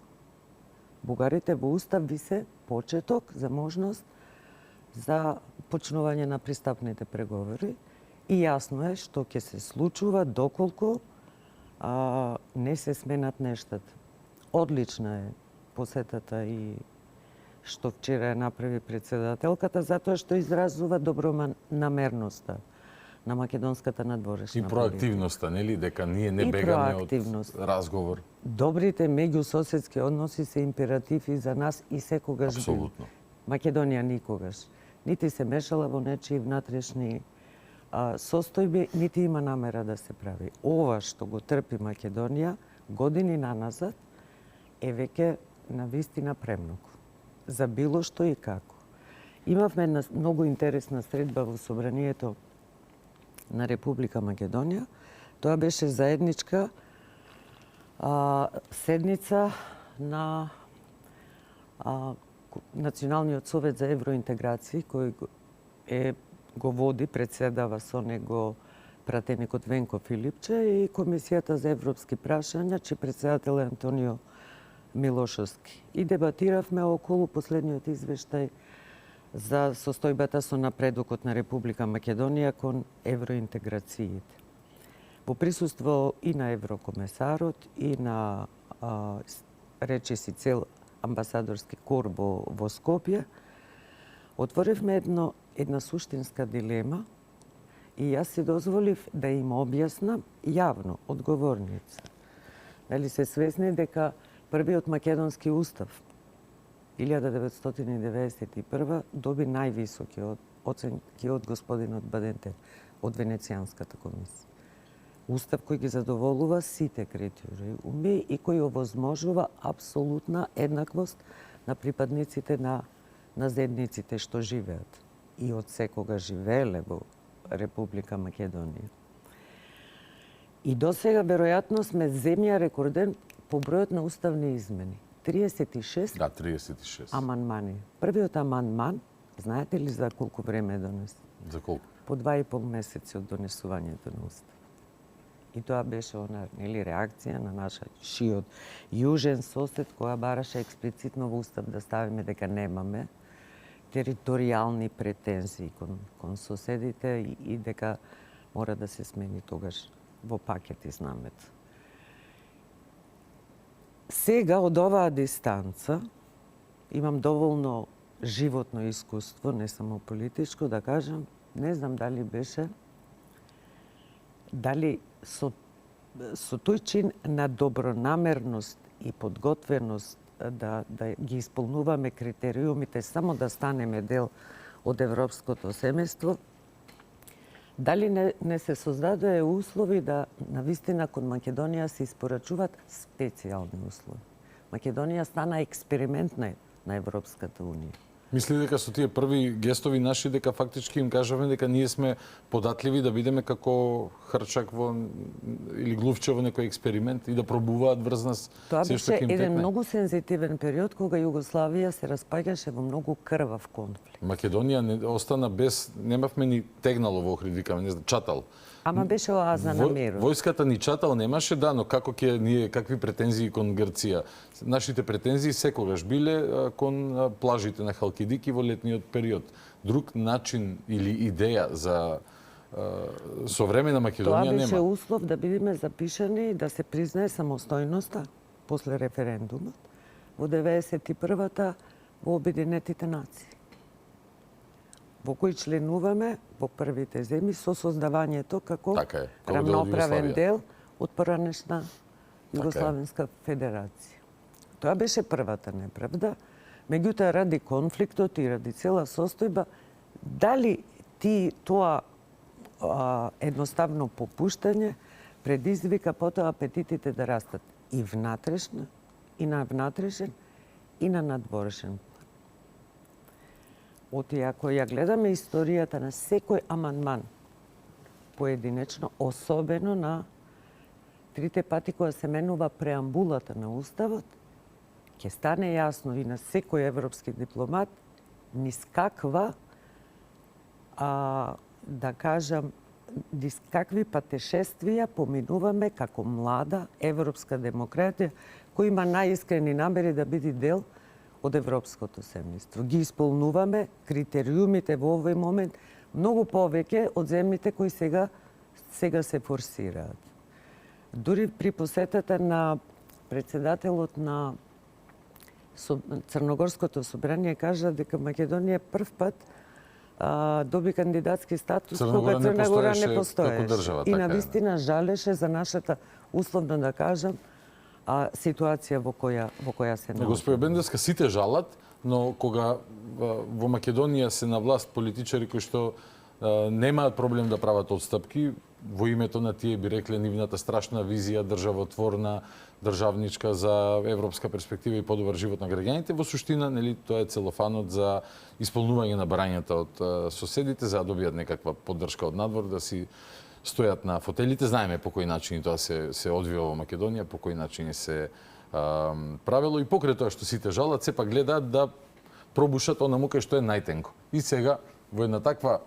бугарите во устав ви се почеток за можност за почнување на пристапните преговори и јасно е што ќе се случува доколку не се сменат нештата. Одлична е посетата и што вчера направи председателката, затоа што изразува добронамерноста на македонската надворешна И проактивноста, нели, дека ние не бегаме од разговор. Добрите меѓусоседски односи се императив и за нас и секогаш бил. Апсолутно. Македонија никогаш нити се мешала во нечии внатрешни состојби, нити има намера да се прави. Ова што го трпи Македонија години наназад е веќе навистина премногу за било што и како. Имавме една многу интересна средба во Собранието на Република Македонија. Тоа беше заедничка седница на Националниот совет за евроинтеграција, кој го води, председава со него пратеникот Венко Филипче и Комисијата за европски прашања, чиј председател е Антонио Милошовски. И дебатиравме околу последниот извештај за состојбата со напредокот на Република Македонија кон евроинтеграциите. Во присуство и на еврокомесарот и на речиси цел амбасадорски кор во Скопје, отворивме една суштинска дилема и јас си дозволив да им објаснам јавно, одговорница. Дали се свесни дека првиот македонски устав 1991 доби највисоки оценки од господинот Бадентер од Венецијанската комисија. Устав кој ги задоволува сите критериуми и кој овозможува апсолутна еднаквост на припадниците на заедниците што живеат и од секога живееле во Република Македонија. И досега веројатно сме земја рекорден по бројот на уставни измени. 36 Да, 36. амандмани. Првиот амандман, знаете ли за колку време е донесен? За колку? По 2,5 месеци од донесувањето на устав. И тоа беше она реакција на нашиот шиот јужен сосед, која бараше експлицитно во устав да ставиме дека немаме територијални претензии кон соседите и дека мора да се смени тогаш во пакет и знамето. Сега од оваа дистанца имам доволно животно искуство, не само политичко, да кажам, не знам дали со тој чин на добронамерност и подготвеност да ги исполнуваме критериумите само да станеме дел од европското семејство, дали не се создадоа услови да навистина кон Македонија се испорачуваат специјални услови. Македонија стана експеримент на Европската унија. Мисли дека со тие први гестови наши дека фактички им кажаме дека ние сме податливи да бидеме како хрчак или глувче во некој експеримент и да пробуваат врз нас тоа се што ќе им беше еден текне? многу сензитивен период кога Југославија се распаѓаше во многу крвав конфликт. Македонија не остана без, немавме ни тегнало во Охрид, викаме, не знам, чатал. Ама беше оаза на мирот. Војската ни чатал немаше, да, но како ќе ние какви претензии кон Грција? Нашите претензии секогаш биле кон плажите на Халкидики во летниот период. Друг начин или идеја за современа Македонија нема. Тоа беше услов да бидеме запишани и да се признае самостојноста после референдумот во 91-та во Обединетите нации, во кој членуваме во првите земји со создавањето како рамноправен дел од поранешна Југославенска федерација. Тоа беше првата неправда. Меѓутоа, ради конфликтот и ради цела состојба, дали тоа едноставно попуштање предизвика потоа апетитите да растат и внатрешно, и на внатрешен, и на надворешен. Оти ако ја гледаме историјата на секој амандман поединечно, особено на трите пати која се менува преамбулата на Уставот, ќе стане јасно и на секој европски дипломат низ каква, да кажам, низ какви патешествија поминуваме како млада европска демократија која има најискрени намери да биде дел од европското семејство. Ги исполнуваме критериумите во овој момент многу повеќе од земјите кои сега се форсираат. Дури при посетата на председателот на Црногорското собрание кажа дека Македонија прв пат доби кандидатски статус кога Црна Гора не постоеше. И навистина жалеше за нашата, условно да кажам, ситуација во која се наоѓа. Господи Бендевска, сите жалат, но кога во Македонија се на власт политичари кои што немаат проблем да прават отстапки, во името на тие би рекле нивната страшна визија државотворна, државничка за европска перспектива и подобар живот на граѓаните, во суштина, нели, тоа е целофанот за исполнување на барањата од соседите, за да добијат некаква поддршка од надвор, да си стојат на фотелите. Знаеме по кои начини тоа се одвива во Македонија, по кои начини се правело, и покрај тоа што сите жалат, сепак гледаат да пробушат онаму кај што е најтенко. И сега во една таква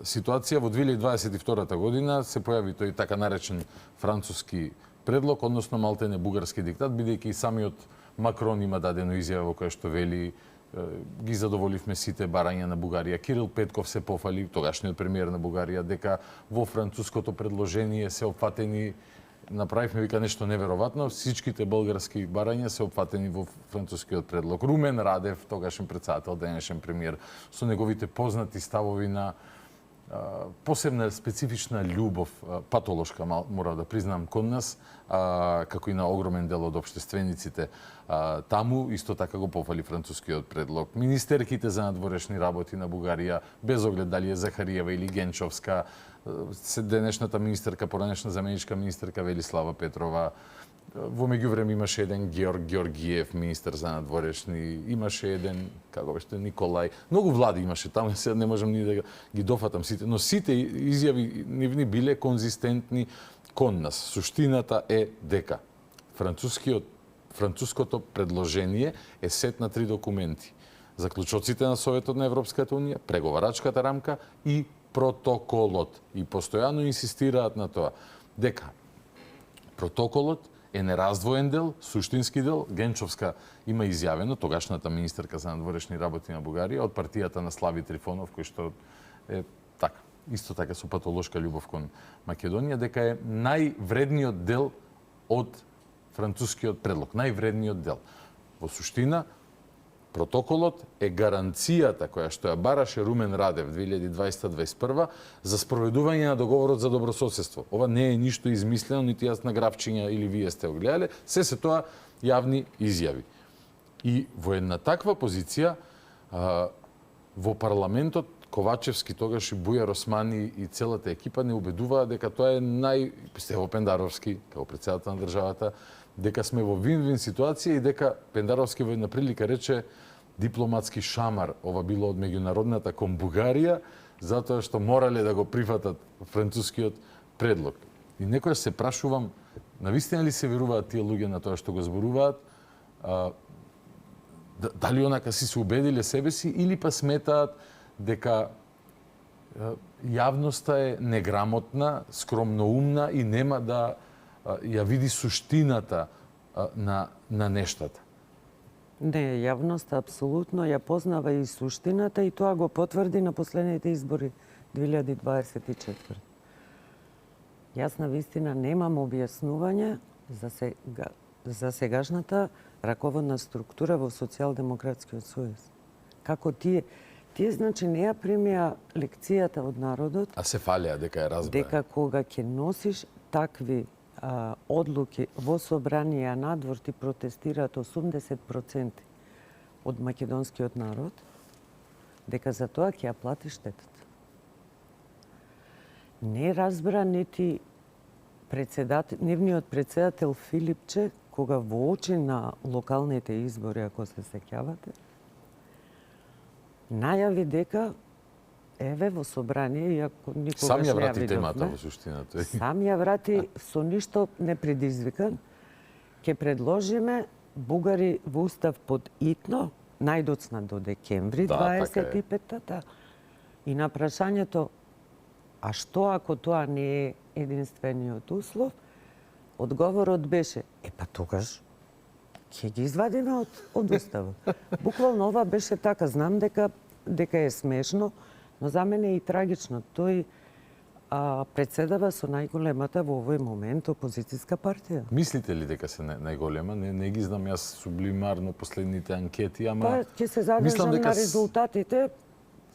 ситуација во 2022 година се појави тој така наречен француски предлог, односно малтене бугарски диктат, бидејќи и самиот Макрон има дадено изјава во која што вели ги задоволивме сите барања на Бугарија. Кирил Петков се пофали, тогашниот премиер на Бугарија, дека во француското предложение се опфатени, направивме, вика, нешто невероватно, всичките български барања се опфатени во францускиот предлог. Румен Радев, тогашен председател, денешен премиер, со неговите познати ставови на посебна специфична љубов, патолошка, мора да признам, кон нас, како и на огромен дел од општествениците таму, исто така го пофали францускиот предлог. Министерките за надворешни работи на Бугарија, без оглед дали е Захариева или Генчовска, денешната министерка, поранешна заменичка министерка Велислава Петрова, во меѓувреме имаше еден Георг Георгиев, министер за надворешни, имаше еден, како беше, Николај. Многу влади имаше таму, сега не можам ни да ги дофатам сите, но сите изјави нивни биле конзистентни кон нас. Суштината е дека француското предложение е сет на 3 документи. Заклучоците на Советот на Европската Унија, преговарачката рамка и протоколот. И постојано инсистираат на тоа дека протоколот е нераздвоен дел, суштински дел. Генчовска има изјавено, тогашната министерка за надворешни работи на Бугарија, од партијата на Слави Трифонов, кој што е така, исто така со патолошка љубов кон Македонија, дека е највредниот дел од францускиот предлог, највредниот дел. Во суштина, протоколот е гаранцијата која што ја бараше Румен Радев 2020-2021 за спроведување на договорот за добрососедство. Ова не е ништо измислено, нити јас на графчиња или вие сте го гледале, се тоа јавни изјави. И во една таква позиција во парламентот Ковачевски, тогаш и Бујар Османи и целата екипа не убедуваа дека тоа е Стево Пендаровски, како председател на државата, дека сме во вин-вин ситуација и дека Пендаровски во една прилика рече дипломатски шамар, ова било од меѓународната кон Бугарија, затоа што морале да го прифатат францускиот предлог. И некоја се прашувам, навистина ли се веруваат тие луѓе на тоа што го зборуваат, дали онака си се убедиле себе си, или па сметаат дека јавноста е неграмотна, скромноумна и нема да ја види суштината на нештата. Не, јавноста апсолутно ја познава и суштината и тоа го потврди на последните избори 2024. Јас на вистина немам објаснување за сегашната раководна структура во Социјалдемократскиот сојуз. Како тие значи не ја примија лекцијата од народот, а се фалеа дека ја разбеа. Дека кога ќе носиш такви одлуки во собранија надвор ти протестираат 80% од македонскиот народ, дека за тоа ќе ја плати штетата. Не разбра нити нивниот председател Филипче, кога во очи на локалните избори, ако се сеќавате, најави дека еве во собрание, иако никогаш сам ја врати не ја видовме, темата во суштината. Сам ја врати со ништо не предизвикан ќе предложиме бугари во устав под итно, најдоцна до декември 25-та. И на прашањето, а што ако тоа не е единствениот услов, одговорот беше, па тогаш ќе ги извадиме од уставот. Буквално ова беше така, знам дека е смешно, но за мене е и трагично. Тој председава со најголемата во овој момент опозицијска партија. Мислите ли дека се најголема? Не ги знам јас сублимарно последните анкети, ама Па ќе се задржам на резултатите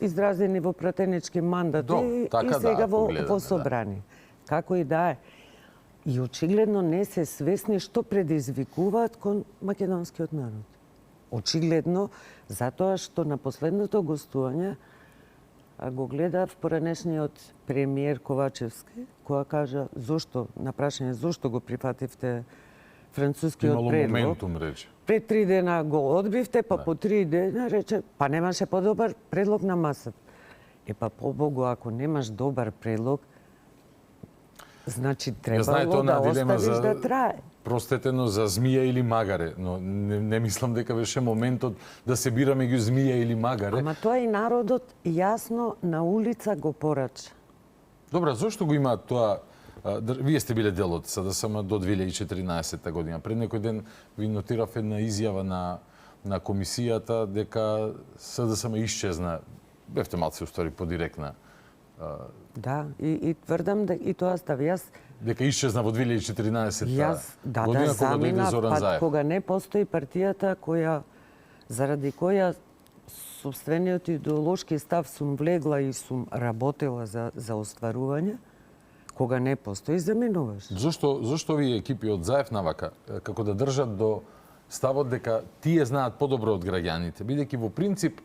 изразени во пратенички мандати и сега во собрание. Како и да е. И очигледно не се свесни што предизвикуваат кон македонскиот народ. Очигледно, затоа што на последното гостување го гледав поранешниот премиер Ковачевски, која кажа зошто, на прашање зошто го прифативте францускиот предлог. Моментум, рече. Пред 3 дена го одбивте, па по 3 дена рече, па немаше подобар предлог на масата. Па побогу, ако немаш добар предлог, значи требало да оставиш да трае. Простете, но за змија или магаре, но не мислам дека беше моментот да се бираме ги змија или магаре. Ама тоа и народот јасно на улица го порача. Добра, зошто го има тоа? Вие сте биле дел од СДСМ до 2014 година. Пред некој ден ви нотирав една изјава на комисијата дека СДСМ исчезна. Бевте малце устори подиректна. Да, и тврдам и тоа стави. Јас дека исчезна во 2014 година кога дојде Зоран Заев. Кога не постои партијата заради која собствениот идеолошки став сум влегла и сум работела за остварување, кога не постои, заминуваш. Зошто овие екипи од Заев навака како да држат до ставот дека тие знаат подобро од граѓаните, бидејќи во принцип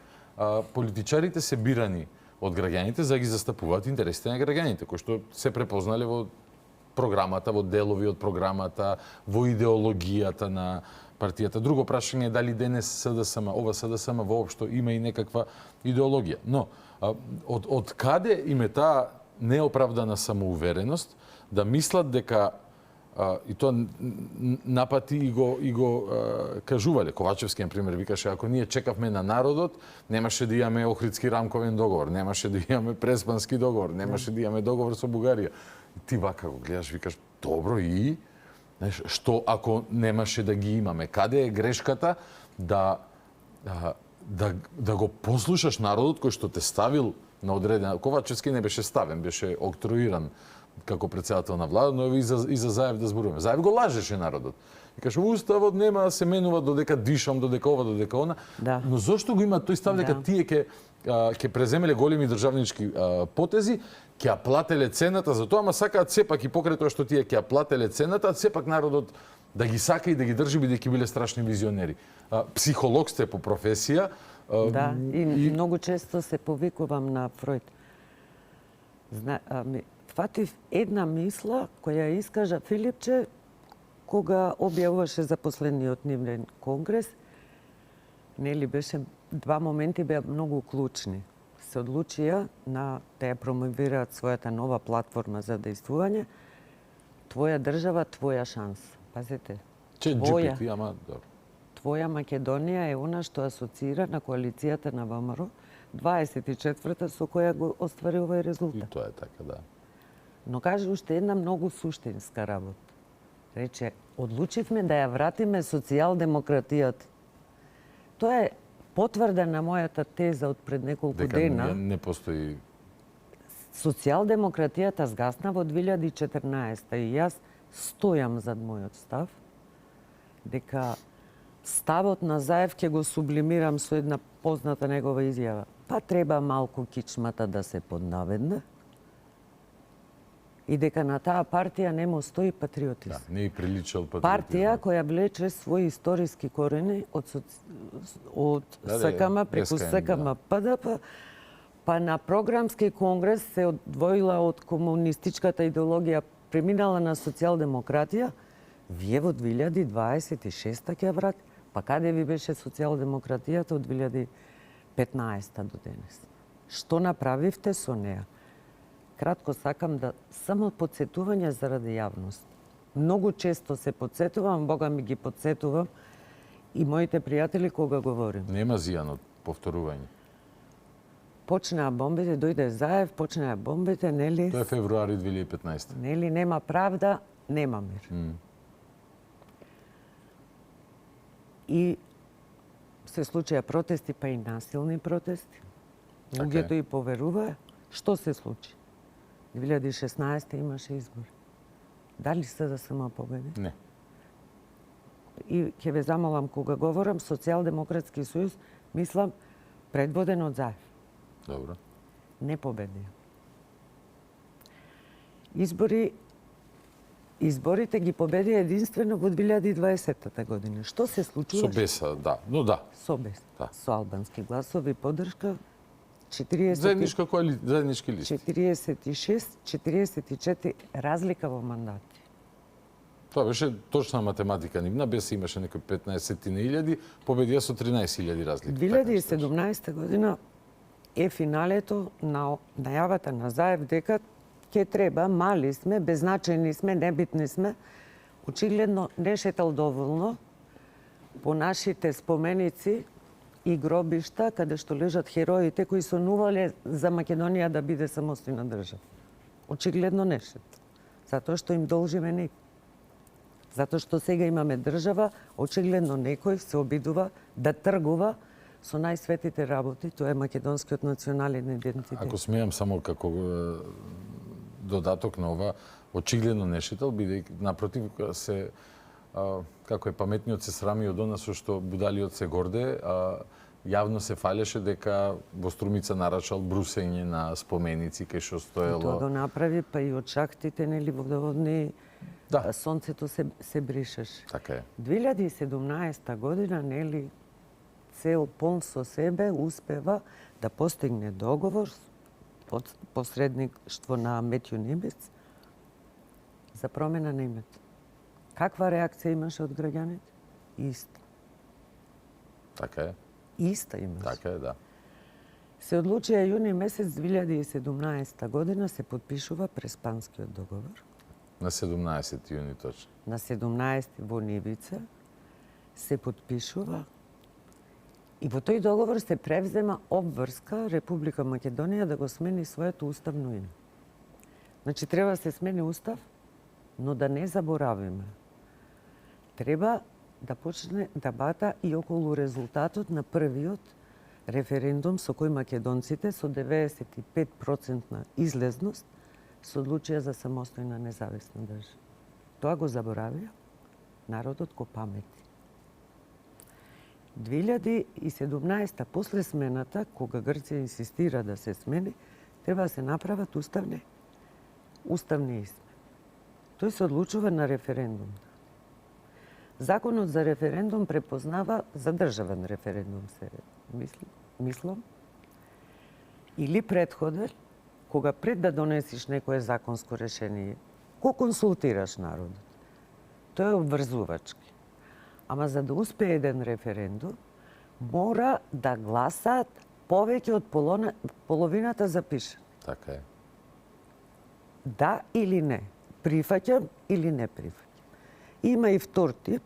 политичарите се бирани од граѓаните за да ги застапуваат интересите на граѓаните, кои што се препознале во програмата, во делови од програмата, во идеологијата на партијата. Друго прашање е дали денес СДСМ, ова СДСМ воопшто има и некаква идеологија. Но од каде им е таа неоправдана самоувереност да мислат дека и тоа напати и го кажувале. Ковачевски, например, викаше, ако ние чекавме на народот, немаше да имаме Охридски рамковен договор, немаше да имаме Преспански договор, немаше да имаме договор со Бугарија. Ти вака го гледаш, викаш, добро и што ако немаше да ги имаме? Каде е грешката да го послушаш народот кој што те ставил на одредена... Ковачевски не беше ставен, беше октруиран како председател на влада, но и за Заев да зборуваме. Заев го лажеше народот. И каже, уставот нема да се менува додека дишам, додека ова, додека она. Да. Но зошто го има тој став дека тие ќе преземеле големи државнички потези, ќе ја плателе цената за тоа, ама сакаат сепак и покрај тоа што тие ќе ја плателе цената, сепак народот да ги сака и да ги држи бидејќи биле страшни визионери. Психолог сте по професија. Да, и многу често се повикувам на Фройд. Фатив една мисла која искажа Филипче кога објавуваше за последниот нивен конгрес. Нели беше два моменти беа многу клучни. Се одлучија да ја промовираат својата нова платформа за дејствување. Твоја држава, твоја шанса. Пазете. Твоја Македонија е она што асоцира на коалицијата на ВМРО 24-та со која го оствари овој резултат. И тоа е така, да. Но каже уште една многу суштинска работа. Рече, одлучивме да ја вратиме социјалдемократијата. Тоа е потврда на мојата теза од пред неколку дена. Дека не постои... Социјалдемократијата згасна во 2014 и јас стојам зад мојот став, дека ставот на Заев ќе го сублимирам со една позната негова изјава. Па треба малку кичмата да се поднаведна и дека на таа партија не му стои патриотизм. Да, не и приличал патриотизм. Партија која влече своји историски корени од СКМ преку СКМ ПДП, па на програмски конгрес се одвоила од комунистичката идеологија, преминала на социјалдемократија, вие во 2026 ќе врат. Па каде ви беше социјалдемократијата од 2015 до денес? Што направивте со неа? Кратко сакам да само подсетување заради јавност. Многу често се подсетувам, Бога ми ги подсетувам и моите пријатели кога говорим. Нема зијан од повторување. Почнаа бомбите, дојде Заев, почнаа бомбите, нели? Тоа е февруари 2015. Нели, нема правда, нема мир. И се случија протести, па и насилни протести. Луѓето и поверуваа. Што се случи? 2016 имаше избори. Дали СДСМ победи? Не. И ќе ве замолам кога говорам Социјалдемократски сојуз, мислам предводен од Заев. Добро. Не победија. Изборите ги победија единствено во 2020 година. Што се случува? Со Беса, да. Но да. Со Беса. Да. Со албански гласови подршка 40... Заеднички листи. 46, 44 разлика во мандати. Тоа беше точна математика нивна, Беса имаше некои 15.000, победија со 13.000 разлика. 2017 година е финалето на најавата на Заев дека ќе треба, мали сме, беззначајни сме, небитни сме, очигледно не шетал доволно по нашите споменици и гробишта каде што лежат хероите кои сонувале за Македонија да биде самостојна држава. Очигледно не шетал. Затоа што им должиме некој. Затоа што сега имаме држава, очигледно некој се обидува да тргува со најсветите работи, тоа е македонскиот национален идентитет. Ако смеам само како додаток на ова, очигледно не шетал, бидејќи напротив се како е паметниот се срами од она со што будалиот се горде, јавно се фалеше дека во Струмица нарачал брусење на споменици кај што стоело. Тоа го направи, па и од шахтите, нели, водоводни, да. Сонцето се бришеше. Така е. 2017 година, нели, цел полн со себе успева да постигне договор под посредништво на Метју Немец за промена на името. Каква реакција имаше од граѓаните? Иста. Така е. Иста имаше. Така е, да. Се одлучија јуни месец 2017 година се подпишува Преспанскиот договор. На 17 јуни точно. На 17 во Нивица се подпишува и во тој договор се превзема обврска Република Македонија да го смени своето уставно име. Значи треба да се смени устав, но да не заборавиме. Треба да почне дебата и околу резултатот на првиот референдум со кој македонците со 95% излезност се одлучија за самостојна независна држава. Тоа го заборавија народот ко памети. 2017 после смената, кога Грција инсистира да се смени, треба да се направат уставни измени. Тој се одлучува на референдум. Законот за референдум препознава задржавен референдум, се мислам, или предходен, кога пред да донесиш некое законско решение, го консултираш народот. Тоа е обврзувачки. Ама за да успее еден референдум, мора да гласаат повеќе од половината запише. Така е. Да или не, прифаќам или не прифаќам. Има и втор тип,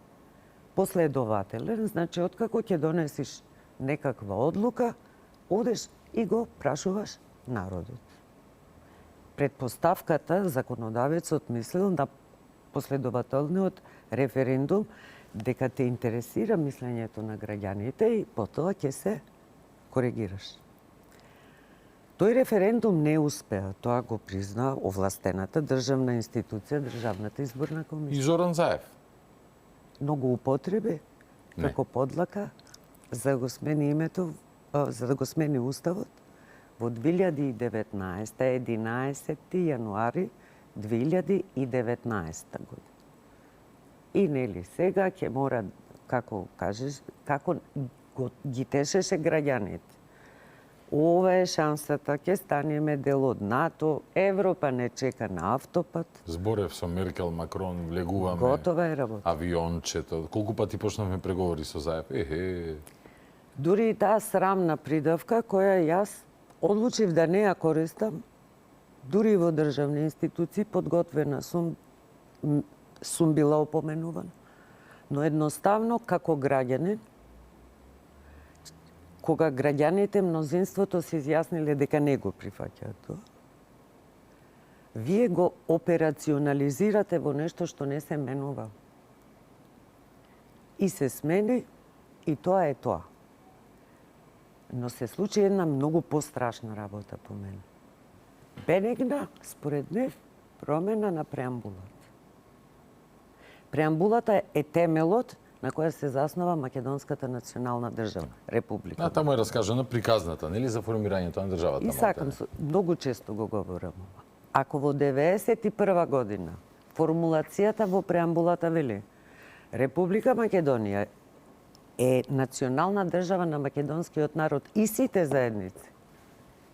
последователен, значи откако ќе донесиш некаква одлука, одеш и го прашуваш народот. Предпоставката, законодавецот мислил на последователниот референдум дека те интересира мислењето на граѓаните и потоа ќе се коригираш. Тој референдум не успеа, тоа го призна овластената државна институција, Државната изборна комисија. И Зоран Заев. Но го употреби како подлака за да го смени името, за да го смени уставот во 2019, 11 јануари 2019 година. И нели сега ќе мора, како кажеш, како ги тешеше граѓаните. Ова е шансата, ќе станеме дел од НАТО, Европа не чека на автопат. Зборев со Меркел, Макрон, влегуваме. Готова е работа. Авиончето. Колку пати почнавме преговори со Заев? Дури и таа срамна придавка која јас одлучив да не ја користам, дури во државни институции, подготвена сум сум била опоменувана, но едноставно како граѓанин, кога граѓаните мнозинството се изјасниле дека не го прифаќаат тоа, вие го операционализирате во нешто што не се менува. И се смени, и тоа е тоа. Но се случи една многу пострашна работа по мене. Бенегна, според нив, промена на преамбулата. Преамбулата е темелот на која се заснова Македонската национална држава, република. Таму е раскажана приказната, нели, за формирањето на државата. И сакам, многу често го говорам ова. Ако во 91 година формулацијата во преамбулата вели Република Македонија е национална држава на македонскиот народ и сите заедници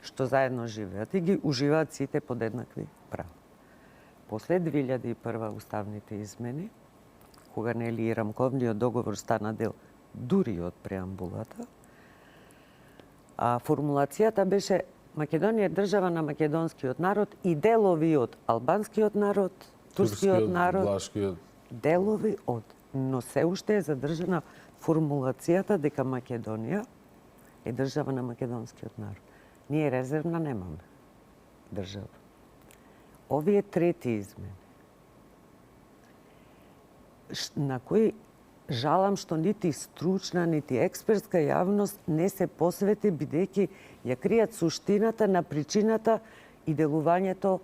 што заедно живеат и ги уживаат сите подеднакви права. После 2001 уставните измени, кога нели и рамковниот договор стана дел дури од преамбулата, а формулацијата беше Македонија е држава на македонскиот народ и делови од албанскиот народ, турскиот народ, влашкиот, делови од, но се уште е задржана формулацијата дека Македонија е држава на македонскиот народ. Ние резервна немаме држава. Овие трети измени, на кои жалам што нити стручна, нити експертска јавност не се посвети, бидејќи ја кријат суштината на причината и делувањето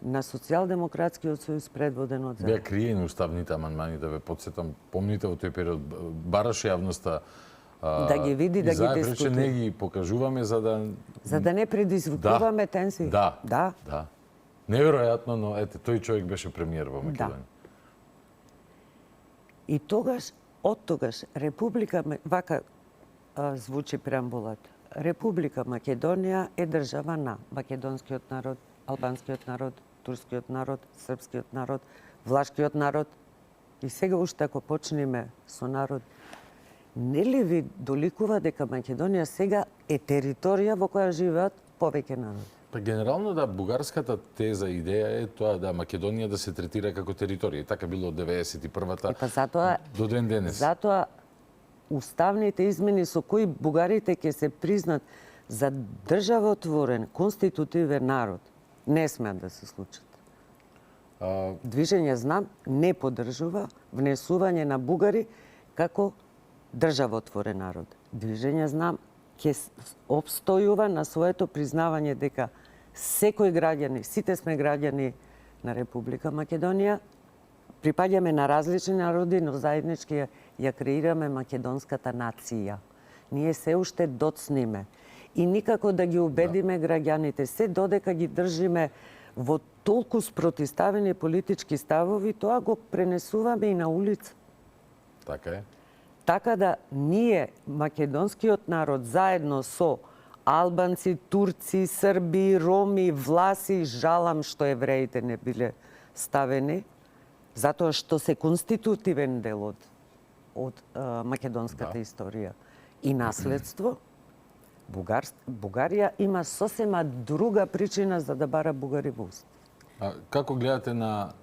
на Социјалдемократскиот сојуз предводен од Беа криени уставните амандмани, да ве потсетам, помните во тој период бараше јавноста да ги види, да ги дискутира. Рече не ги покажуваме за да не предизвикуваме тензии. Да. Неверојатно, но ете тој човек беше премиер во Македонија. И тогаш, од тогаш, вака звучи преамбулата. Република Македонија е држава на македонскиот народ, албанскиот народ, турскиот народ, српскиот народ, влашкиот народ. И сега уште ако почнеме со народ, нели ви доликува дека Македонија сега е територија во која живеат повеќе народи? Па генерално да, бугарската теза, идеја е тоа да Македонија да се третира како територија. И така било од 91-та до ден денес. Затоа уставните измени со кои бугарите ќе се признат за државотворен, конститутивен народ, не смеат да се случат. Движење Знам не поддржува внесување на бугари како државотворен народ. Движење Знам ќе обстојува на своето признавање дека секој граѓани, сите сме граѓани на Република Македонија, припаѓаме на различни народи, но заеднички ја креираме македонската нација. Ние се уште доцниме и никако да ги убедиме граѓаните, се додека ги држиме во толку спротиставени политички ставови, тоа го пренесуваме и на улица. Така е. Така да ние, македонскиот народ, заедно со албанци, турци, срби, роми, власи, жалам што евреите не биле ставени, затоа што се конститутивен дел од македонската историја и наследство, Бугарија има сосема друга причина за да бара бугари во уст. Како гледате на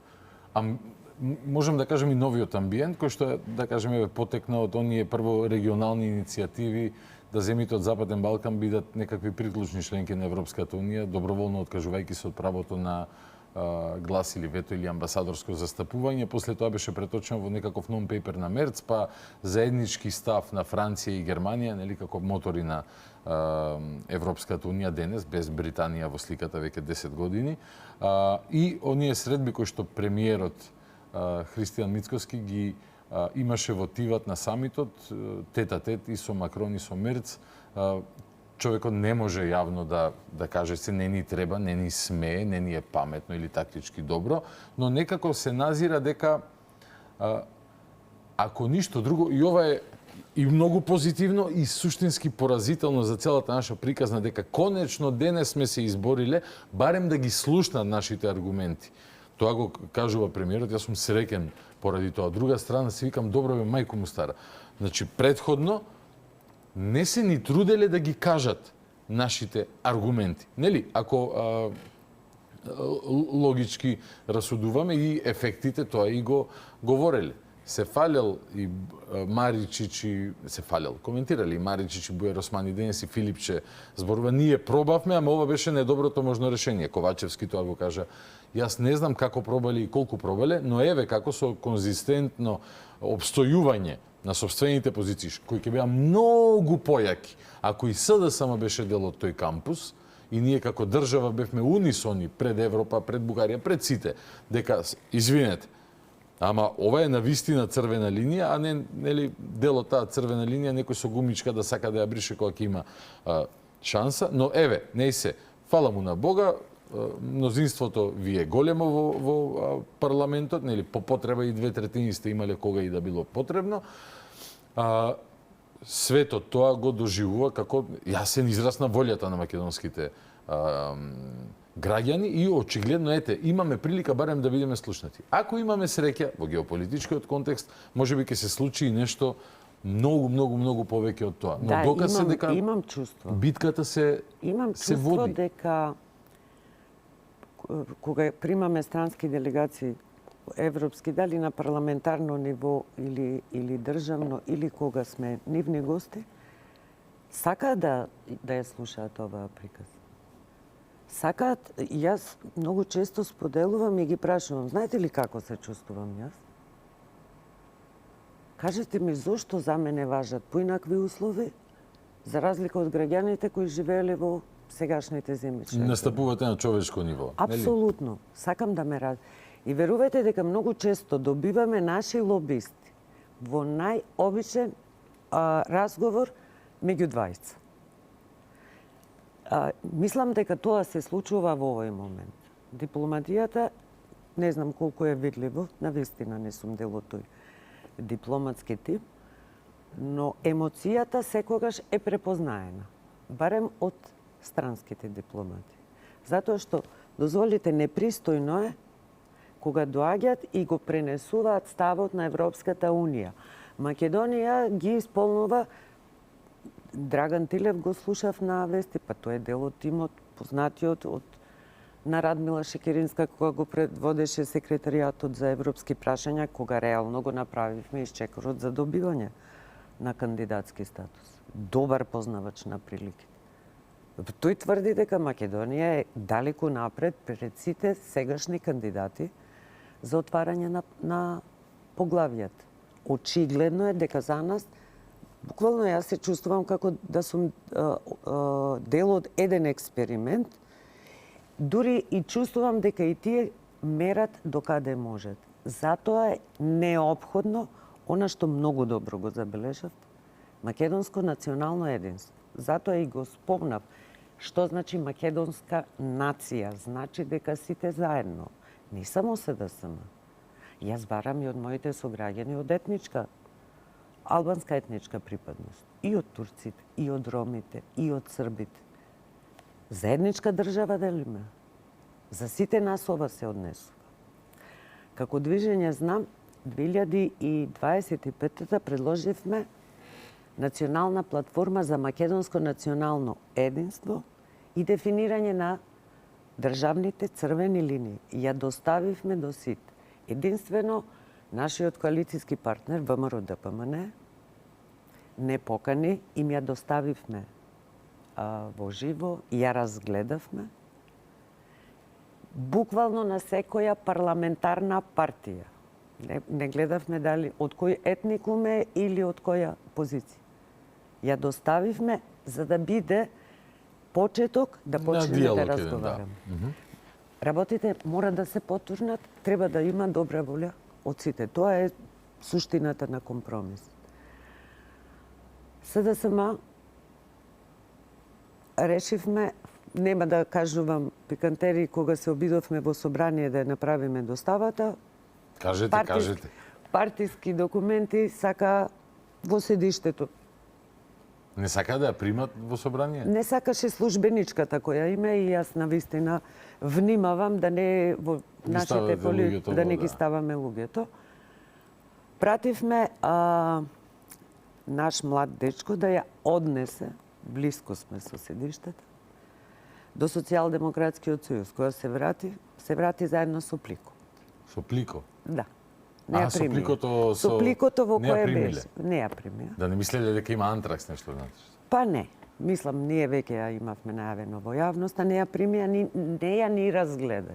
можем да кажем и новиот амбиент, кој што да кажеме потекна од оние прво регионални иницијативи да земите од Западен Балкан бидат некакви приклучни членки на Европската унија, доброволно откажувајќи се од правото на глас или вето или амбасадорско застапување. После тоа беше преточено во некаков нон-пейпер на Мерц, па заеднички став на Франција и Германија, нели како мотори на Европската унија денес, без Британија во сликата веќе 10 години. И оние средби кои што премиерот Христијан Мицкоски ги имаше во тиват на самитот, тет-а-тет и со Макрон и со Мерц. Човекот не може јавно да каже се не ни треба, не ни смее, не ни е паметно или тактички добро, но некако се назира дека ако ништо друго, и ова е и многу позитивно и суштински поразително за целата наша приказна, дека конечно денес сме се избориле, барем да ги слушнат нашите аргументи. Тоа го кажува премиерот, јас сум среќен поради тоа. Друга страна си викам, добро бе, мајко му стара. Значи, предходно не се ни труделе да ги кажат нашите аргументи. Нели, ако логички расудуваме и ефектите тоа и го говореле. Се фалел и Маричич и се фалел, коментирали и Маричич и Бујар Османи денес и Филипче зборува. Ние пробавме, ама ова беше недоброто можно решение. Ковачевски тоа го кажа. Јас не знам како пробали и колку пробале, но еве како со конзистентно обстојување на собствените позиции, кои ќе беа многу појаки, ако и СДСМ беше дел од тој кампус, и ние како држава бевме унисони пред Европа, пред Бугарија, пред сите, дека, извинете, ама ова е навистина црвена линија, а не нели дел од таа црвена линија некој со гумичка да сака да ја брише кога ќе има шанса, но еве, не се, фала му на Бога, мнозинството ви е големо во парламентот, нели по потреба и 2/3 сте имале кога и да било потребно. Светот тоа го доживува како јасен израз на волјата на македонските граѓани и очигледно ете имаме прилика барем да бидеме слушнати. Ако имаме среќа во геополитичкиот контекст, можеби ќе се случи и нешто многу повеќе од тоа. Но доказ дека имам чувство. Битката се чувство води. Дека кога примаме странски делегации европски, дали на парламентарно ниво или државно, или кога сме нивни гости, сакаат да ја слушаат оваа приказ. Сакаат, јас многу често споделувам и ги прашувам, знаете ли како се чувствувам јас? Кажете ми зошто за мене важат поинакви услови, за разлика од граѓаните кои живееле во сегашните земји. Настапувате на човечко ниво. Апсолутно. Сакам да ме раз. И верувајте дека многу често добиваме наши лобисти во најобичен разговор меѓу двајца. Мислам дека тоа се случува во овој момент. Дипломатијата, не знам колку е видливо, навистина не сум дел од тој дипломатски тип, но емоцијата секогаш е препознаена, барем од странските дипломати. Затоа што, дозволите, непристојно е кога доаѓаат и го пренесуваат ставот на Европската Унија. Македонија ги исполнува. Драган Тилев го слушав на вести, па тој е дел од тимот, познатиот на Радмила Шекеринска, кога го предводеше секретаријатот за европски прашања, кога реално го направивме исчекорот за добивање на кандидатски статус. Добар познавач на прилики. Тој тврди дека Македонија е далеку напред пред сите сегашни кандидати за отварање на поглавијата. Очигледно е дека за нас, буквално јас се чувствувам како да сум дел од еден експеримент, дури и чувствувам дека и тие мерат докаде можат. Затоа е неопходно, она што многу добро го забележав, македонско национално единство. Затоа и го спомнав, што значи македонска нација, значи дека сите заедно, не само СДСМ. Јас барам и од моите сограѓани од албанска етничка припадност, и од турците, и од ромите, и од србите. Заедничка држава делиме. За сите нас ова се однесува. Како движење знам, 2025 предложивме национална платформа за македонско национално единство и дефинирање на државните црвени линии. Ја доставивме до сите. Единствено, нашиот коалицијски партнер, ВМРО-ДПМН, не покани, им ја доставивме во живо, ја разгледавме. Буквално на секоја парламентарна партија. Не гледавме дали од кој етникум е или од која позиција. Ја доставивме за да биде почеток да почнеме да разговараме. Работите мора да се потурнат, треба да има добра волја од сите. Тоа е суштината на компромис. СДСМ решивме, нема да кажувам пикантери, кога се обидовме во собрание да ја направиме доставата. Кажете. Партиски документи сака во седиштето. Не сака да ја примат во собрание? Не сакаше службеничката која има и јас навистина внимавам да не во нашите поли да не ги ставаме луѓето. Пративме наш млад дечко да ја однесе, блиско сме со седиштата, до Социјалдемократскиот сојуз. Кога се врати, се врати заедно со Плико. Со Плико? Да. Не ја со примија. Пликото Со Пликото во не ја кое примиле? беше? Не ја примија. Да не мислеле дека има антракс нешто внатре? Па не. Мислам, ние веќе ја имавме најавено во јавноста, не ја примија, не ја ни разгледа.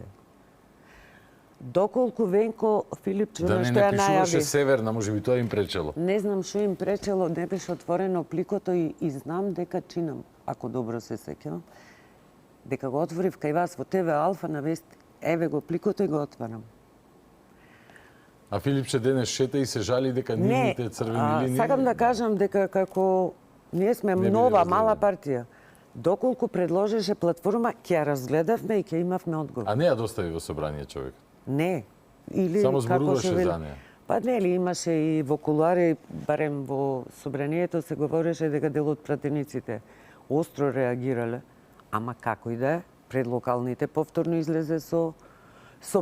Доколку Венко Филипчуна Да не што ја напишуваше најави... Северна, може би тоа им пречело. Не знам што им пречело, не беше отворено Пликото и знам дека чинам, ако добро се сеќавам, дека го отворив кај вас во ТВ Алфа на вести. Еве го Пликото и го отварам. А Филипче денес шета и се жали дека нивните црвени линии... Сакам да кажам дека како ние сме Не нова, биде мала партија, доколку предложеше платформа, ќе ја разгледавме и ќе имавме одговор. А не ја достави во собрание човек? Не. Или Само како зборуваше што вели... за неја. Па нели имаше и во кулуари, барем во собранието се говореше дека дел од пратениците остро реагирале, ама како и да е, пред локалните повторно излезе со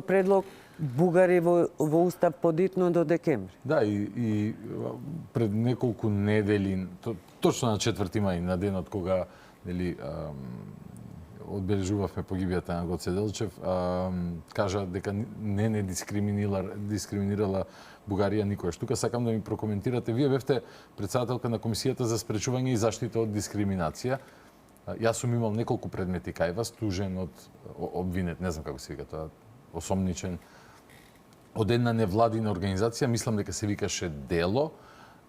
предлог бугари во устав подитно до декември. Да, и пред неколку недели, точно на 4 мај, на денот кога нели одбележувавме погибијата на Гоце Делчев, кажа дека не дискриминирала Бугарија никогаш. Тука сакам да ми прокоментирате. Вие бевте председателка на Комисијата за спречување и заштита од дискриминација. Јас сум имал неколку предмети кај вас, тужен од обвинет, не знам како се вика тоа, осомничен, од една невладина организација, мислам дека се викаше Дело,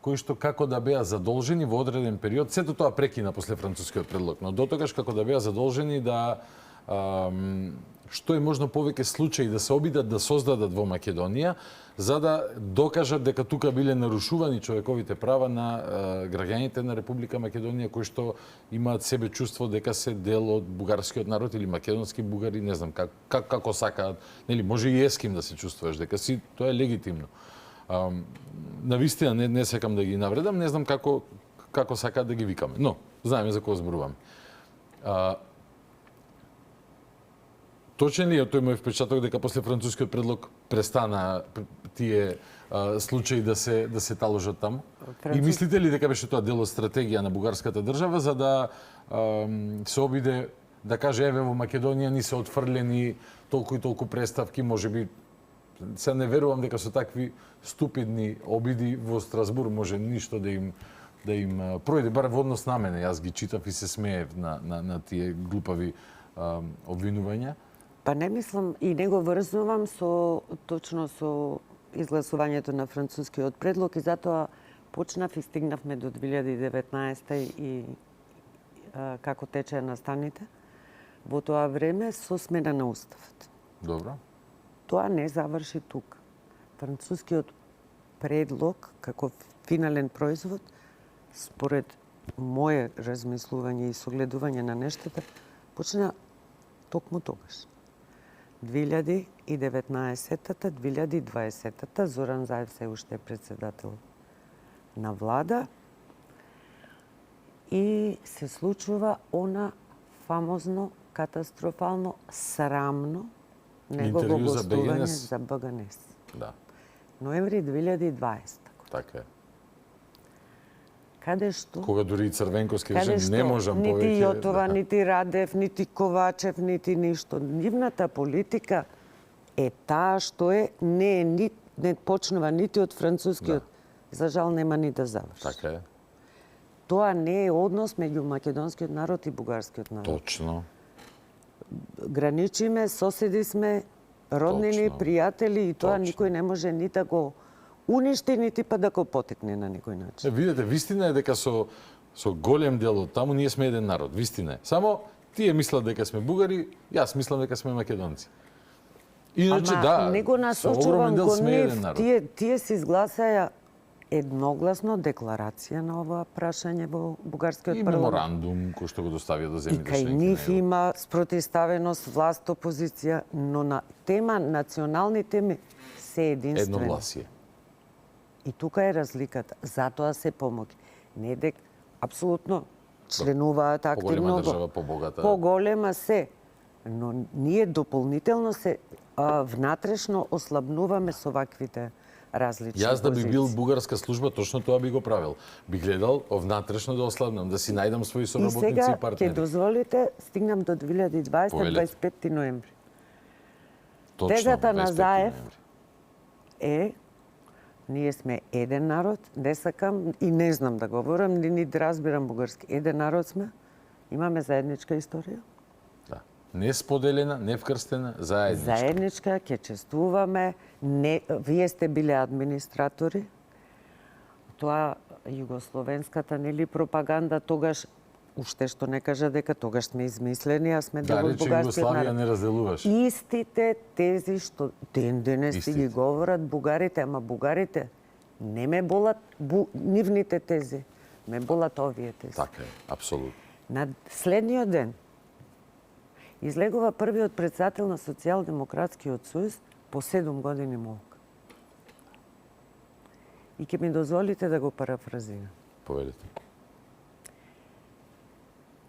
кои што како да беа задолжени во одреден период, сето тоа прекина после францускиот предлог, но дотогаш како да беа задолжени да што е можно повеќе случаи да се обидат да создадат во Македонија, за да докажат дека тука биле нарушувани човековите права на граѓаните на Република Македонија кои што имаат себе чувство дека се дел од бугарскиот народ или македонски бугари, не знам како сакаат, нели може и еским да се чувствуваш дека си, тоа е легитимно. Навистина не сакам да ги навредам, не знам како сакаат да ги викаме, но знаеме за кого зборуваме. Точен ли е тој мој впечаток дека после францускиот предлог престана тие случаи да се таложат таму? И мислите ли дека беше тоа дел од стратегија на бугарската држава за да се обиде да каже еве во Македонија ни се отфрлени толку и толку преставки, можеби се не верувам дека со такви ступидни обиди во Страсбур може ништо да им пројде, бар во однос на мене. Јас ги читав и се смеев на тие глупави обвинувања. Па не мислам и не го врзнувам точно со изгласувањето на францускиот предлог и затоа почнав и стигнавме до 2019 и како тече настаните. Во тоа време со смена на уставот. Добро. Тоа не заврши тука. Францускиот предлог како финален производ, според мое размислување и согледување на нештата, почна токму тогаш. 2019-та, 2020-та, Зоран Заев се уште е председател на влада и се случува она фамозно, катастрофално, срамно негово гостување за БГНС. Да. Ноември 2020. Така е. Каде што... Кога дури и Црвенковски рече не можам повеќе... Нити Јотова, нити Радев, нити Ковачев, нити ништо. Нивната политика е таа што е, не почнува нити од францускиот, за жал нема ни да заврши. Така е. Тоа не е однос меѓу македонскиот народ и бугарскиот народ. Точно. Граничиме, соседи сме, роднини, пријатели и тоа никој не може ни да го уништи, нити па да го потекне на некој начин. Видете, вистина е дека со голем дел од таму ние сме еден народ, вистина е. Само тие мислат дека сме бугари, јас мислам дека сме македонци. Иначе да, не го насочувам го нив, тие се изгласаја едногласно декларација на ова прашање во бугарскиот парламент. И меморандум кој што го доставија до земјите членки. И кај нив има спротивставеност, власт, опозиција, но на тема, национални теми се единствени. Едногласие. И тука е разликата. Затоа се помоги. Не дека апсолутно членуваат активно. Поголема држава, побогата. Поголема се. Но ние дополнително се внатрешно ослабнуваме со ваквите различни Јас да би позиции. бил бугарска служба, точно тоа би го правил. Би гледал внатрешно да ослабнам, да си најдам своји соработници и партнери. И сега ќе дозволите, стигнам до 2020, 25 ноември. Тезата на 25 Заев ноември. е ние сме еден народ, не сакам и не знам да говорам, ни да разбирам бугарски. Еден народ сме, имаме заедничка историја. Да. Не споделена, не вкрстена, заедничка. Заедничка, ќе чествуваме. Не, вие сте биле администратори. Тоа југословенската нели пропаганда тогаш уште што не кажа дека тогаш сме измислени, а сме дел од рече бугарскиот Југославија народ. не разделуваш. Истите тези што ден денес си ги Истите. говорат бугарите, ама бугарите не ме болат нивните тези, ме болат овие тези. Така е, апсолутно. На следниот ден излегува првиот председател на Социјалдемократскиот сојуз по 7 години молка. И ќе ми дозволите да го парафразирам. Поведете.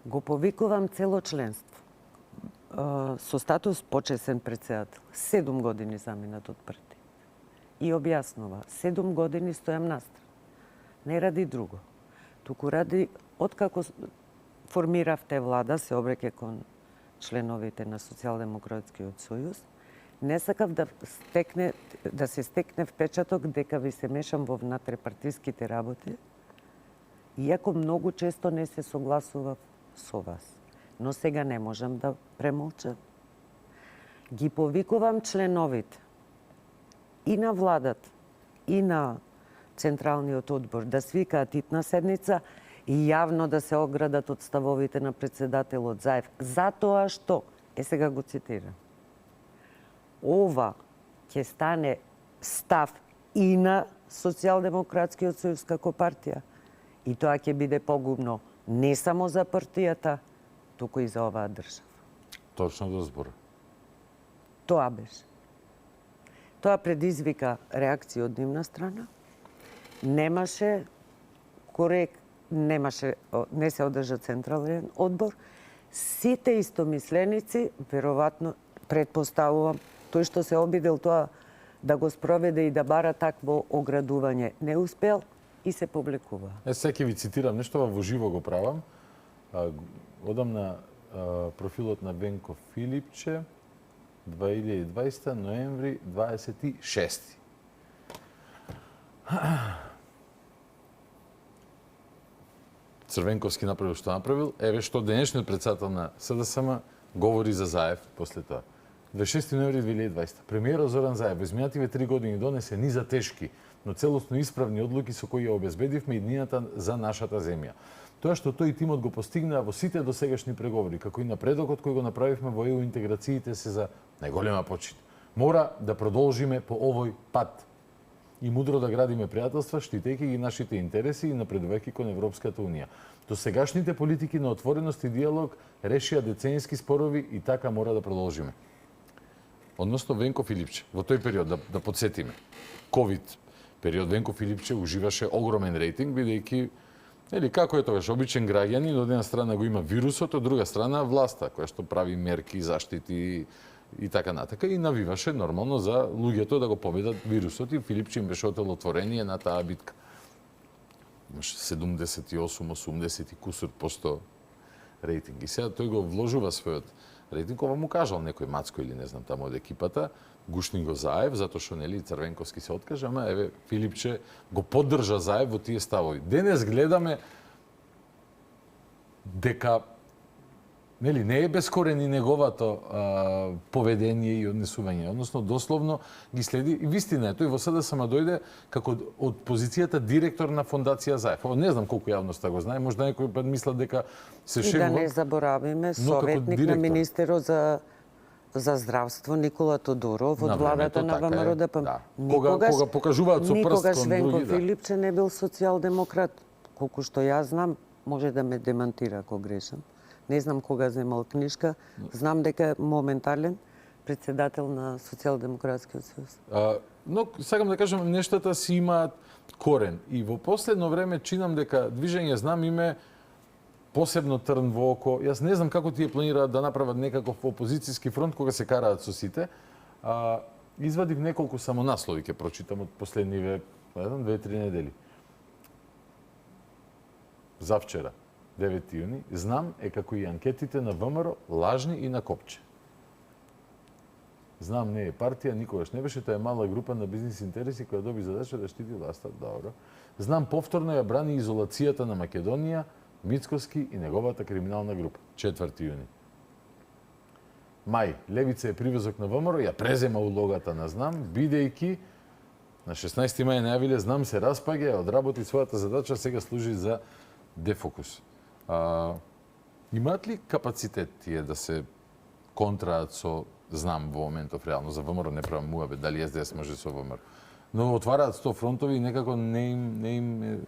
Го повикувам цело членство со статус почесен председател. 7 години заминат од партија. И објаснува, 7 години стојам настрана. Не ради друго. Туку ради, откако формиравте влада, се обреќе кон членовите на Социјалдемократскиот сојуз, не сакав да се стекне впечаток дека ви се мешам во внатрепартиските работи, иако многу често не се согласував со вас. Но сега не можам да премолчам. Ги повикувам членовите и на владата, и на Централниот одбор да свикаат итна седница и јавно да се оградат од ставовите на председателот Заев. Затоа што, сега го цитирам, ова ќе стане став и на Социјалдемократскиот сојуз како партија. И тоа ќе биде погубно не само за партијата, туку и за оваа држава. Точно до збора. Тоа беше. Тоа предизвика реакција од нивна страна. Немаше не се одржа централен одбор. Сите истомисленици, веројатно, предпоставувам, тој што се обидел тоа да го спроведе и да бара такво оградување, не успел и се публикува. Сега ќе ви цитирам нешто, во живо го правам. Одам на профилот на Венко Филипче, 2020, ноември 26. Црвенковски направил што направил, еве што денешниот председател на СДСМ говори за Заев после тоа. 26 ноември 2020. Премиерот Зоран Заев во изминативе 3 години донесе низа тешки, но целосно исправни одлуки со кои ја обезбедивме иднината за нашата земја. Тоа што тој и тимот го постигнаа во сите досегашни преговори, како и напредокот кој го направивме во ЕУ интеграциите, се за најголема почит. Мора да продолжиме по овој пат и мудро да градиме пријателства, штитејќи ги нашите интереси и напредувајќи кон Европската унија. Досегашните политики на отвореност и диалог решија деценски спорови и така мора да продолжиме. Односно Венко Филипче, во тој период, да подсетиме, ковид период, Венко Филипче уживаше огромен рейтинг, бидејќи, како е тогаш, обичен граѓанин, од една страна го има вирусот, од друга страна власта, која што прави мерки, заштити и така натака, и навиваше нормално за луѓето да го победат вирусот, и Филипче им беше отелотворение на таа битка. Имаше 78-80 и кусур посто рейтинг. И сега тој го вложува својот рейтинг, ова му кажал некој Мацко или не знам таму од екипата, гушни го Заев, затоа што нели Црвенковски се откажа, ама еве Филипче го поддржа Заев во тие ставови. Денес гледаме дека нели не е бескорени неговото поведение и однесување, односно дословно ги следи. И вистина е, тој во СДСМ дојде како од позицијата директор на фондација Заев. Не знам колку јавноста го знае, можда некој пат мисла дека се шегува. И да не заборавиме советник на министерот за здравство Никола Тодоров од владата на ВМРО-ДП. Да. Кога покажуваат со прст кон други, Венко Филипче не бил социјалдемократ. Колку што јас знам, може да ме демантира ако грешам. Не знам кога земал книжка, знам дека е моментален председател на Социјалдемократскиот сојуз. Но сакам да кажам, нештата си имаат корен. И во последно време чинам дека Движење Знам име посебно трн во око. Јас не знам како тие планираат да направат некаков опозицијски фронт кога се караат со сите. Извадив неколку само наслови, ќе прочитам од последниве 2-3 недели. Завчера, 9 јуни, Знам е како и анкетите на ВМРО лажни и на копче. Знам, не е партија, никогаш не беше, тоа е мала група на бизнис интереси која доби задача да штити власта. Добро. Знам, повторно ја брани изолацијата на Македонија, Мицкоски и неговата криминална група. 4 јуни. Мај, Левица е привезок на ВМРО, ја презема улогата на Знам, бидејќи на 16 мај најавиле Знам се распаѓа, одработи својата задача, сега служи за дефокус. Имаат ли капацитет тие да се контраат со Знам во моментов реално? За ВМРО не правам муабет, дали СДС може со ВМРО. Но отвараат 100 фронтови и некако не им е...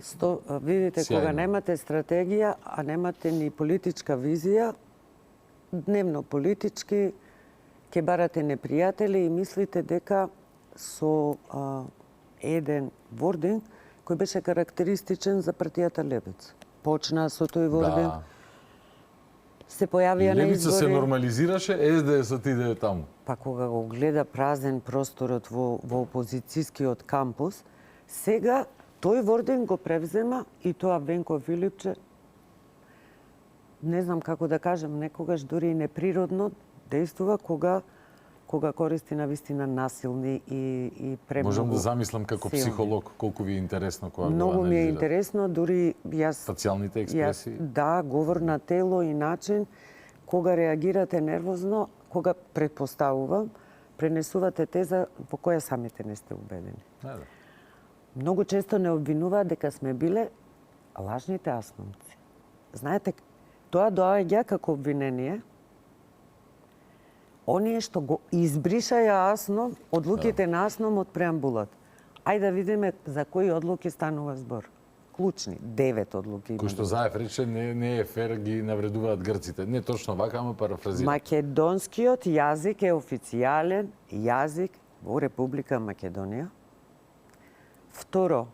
Видите, сјајно. кога немате стратегија, а немате ни политичка визија, дневно политички, ќе барате непријатели и мислите дека со еден вординг кој беше карактеристичен за партијата Левица. Почна со тој вординг, се појавија на Левица се избори. нормализираше, СДС отиде таму. Па кога го гледа празен просторот во опозицијскиот кампус, сега тој вординг го превзема и тоа Венко Филипче, не знам како да кажам, некогаш дури и неприродно действува кога користи навистина насилни и премногу. Можам да замислам како силни. психолог колку ви е интересно кога го Многу ми е анализирате. интересно, дури јас... Фацијалните експресии? Да, говор на тело и начин, кога реагирате нервозно, кога предпоставувам, пренесувате теза во која самите не сте убедени. Да. Многу често не обвинуваат дека сме биле лажните асномци. Знаете, тоа доаѓа како обвинение, оние што го избришаја Асном, одлуките на Асном од преамбулата. Ајде да видиме за кои одлуки станува збор. Клучни, 9 одлуки. Кој што Заев рече, не е фер, ги навредуваат грците. Не точно вака, ама парафразира. Македонскиот јазик е официјален јазик во Република Македонија. Второ,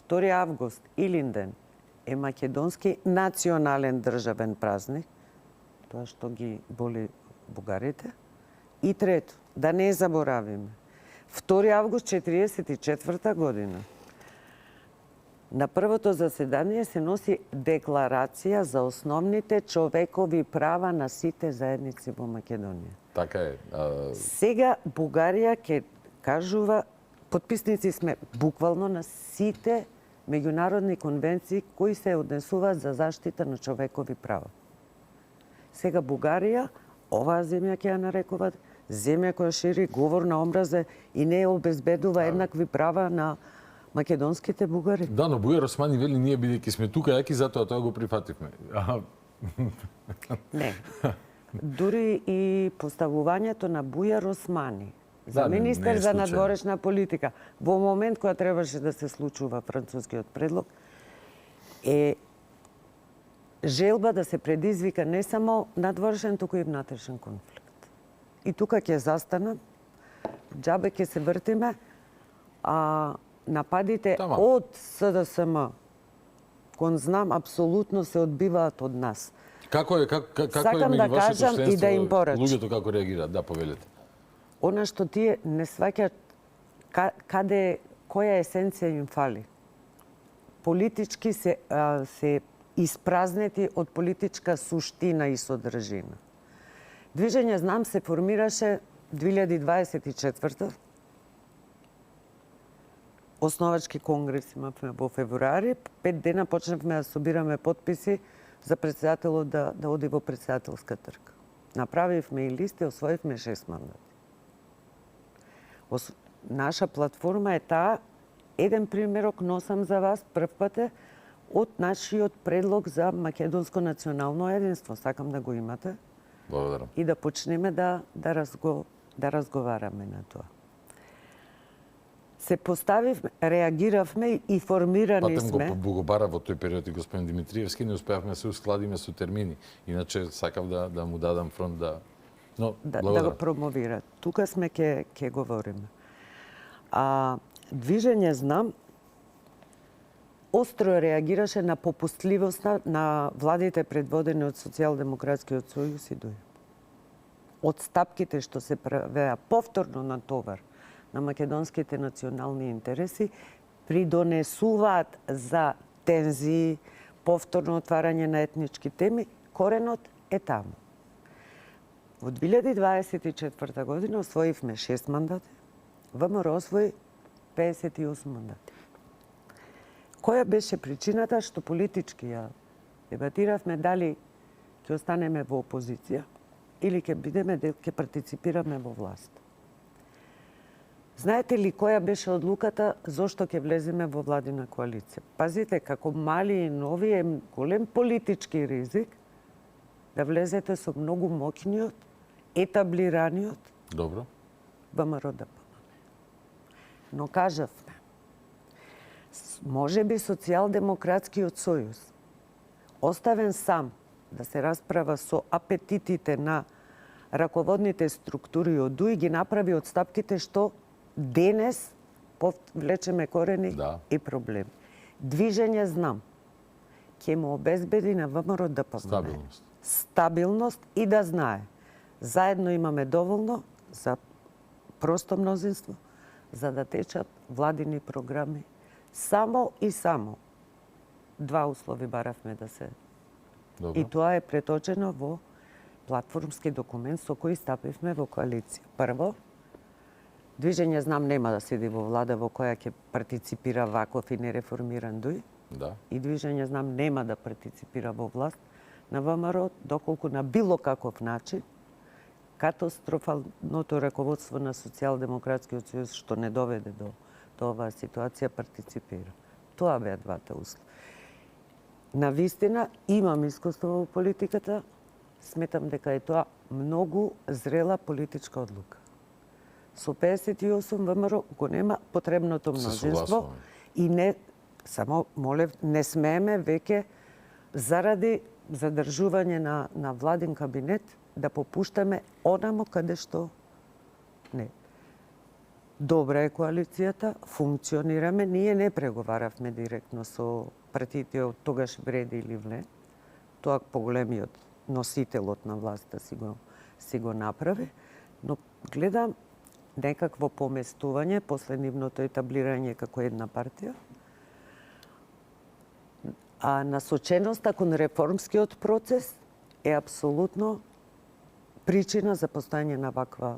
2 август, Илинден, е македонски национален државен празник, тоа што ги боли бугарите. И трето, да не заборавиме, 2 август 1944 година, на првото заседание се носи декларација за основните човекови права на сите заедници во Македонија. Така е. Сега Бугарија ќе кажува, потписници сме буквално на сите меѓународни конвенции кои се однесуваат за заштита на човекови права. Сега Бугарија, оваа земја ќе ја нарекуваат земја која шири говор на омраза и не обезбедува еднакви права на македонските бугари. Да, но Бујар Османи вели ние бидејќи сме тука јаки, затоа тоа го прифативме. Не. Дури и поставувањето на Бујар Османи за министер за надворешна политика во момент кога требаше да се случува францускиот предлог е желба да се предизвика не само надворешен, туку и внатрешен конфликт. И тука ќе застанам, џабе ќе се вртиме, а нападите од СДСМ, кон Знам, апсолутно се одбиваат од нас. Како е Сакам да кажам и да им порачам. Луѓето како реагираат? Да, повелете. Она што тие не сваќаат која есенција им фали. Политички се испразнети од политичка суштина и содржина. Движење Знам се формираше 2024. Основачки конгрес имавме во февруари. 5 дена почнавме да собираме потписи за председателот да оди во председателска трка. Направивме и листи, освоивме 6 мандати. Наша платформа е таа, еден примерок носам за вас, прв пат е од нашиот предлог за македонско национално единство. Сакам да го имате. Благодарам. И да почнеме да разговараме на тоа. Се поставивме, реагиравме и формирани сме. Патем го бара во тој период и господин Димитриевски, не успеавме да се ускладиме со термини. Иначе сакав да му дадам фронт Но, да го промовира. Тука сме ќе говориме. Движење Знам остро реагираше на попустливоста на владите предводени од Социјалдемократскиот сојуз и ДОИ. Отстапките што се правеа повторно на товар на македонските национални интереси придонесуваат за тензии, повторно отварање на етнички теми, коренот е таму. Во 2024 година освоивме 6 мандати, ВМРО освои 58 мандати. Која беше причината што политички ја дебатиравме дали ќе останеме во опозиција или ќе бидеме ќе партиципираме во власт? Знаете ли која беше одлуката зошто ќе влеземе во владина коалиција? Пазите, како мали и нови е голем политички ризик да влезете со многу моќниот, етаблираниот Добро. ВМРО-ДПМН. Но кажавме, може би Социјалдемократскиот сојуз, оставен сам да се расправа со апетитите на раководните структури од ДУИ, ги направи отстапките што денес влечеме корени и проблеми. Движење знам ќе му обезбеди на ВМРО-ДПМН стабилност и да знае заедно имаме доволно за просто мнозинство за да течат владини програми. Само и само два услови баравме да се. Добро. И тоа е преточено во платформски документ со кој стапивме во коалиција. Прво, Движење знам нема да седи во влада во која ќе партиципира ваков и нереформиран ДУИ. Да. И Движење знам нема да партиципира во власт на ВМРО, доколку на било каков начин катастрофалното раководство на Социјалдемократскиот сојуз што не доведе до оваа ситуација партиципира. Тоа беа двата услови. Навистина имам искуство во политиката, сметам дека е тоа многу зрела политичка одлука. Со 58 ВМРО го нема потребното мнозинство и не само молев не смееме веќе заради задржување на владин кабинет да попуштаме онамо каде што не. Добра е коалицијата, функционираме, ние не преговаравме директно со партиите од тогаш Вреди или Вле. Тоа поголемиот носителот на власта си го направи, но гледам некакво поместување после нивното етаблирање како една партија. А насоченоста кон реформскиот процес е апсолутно причина за постојање на ваква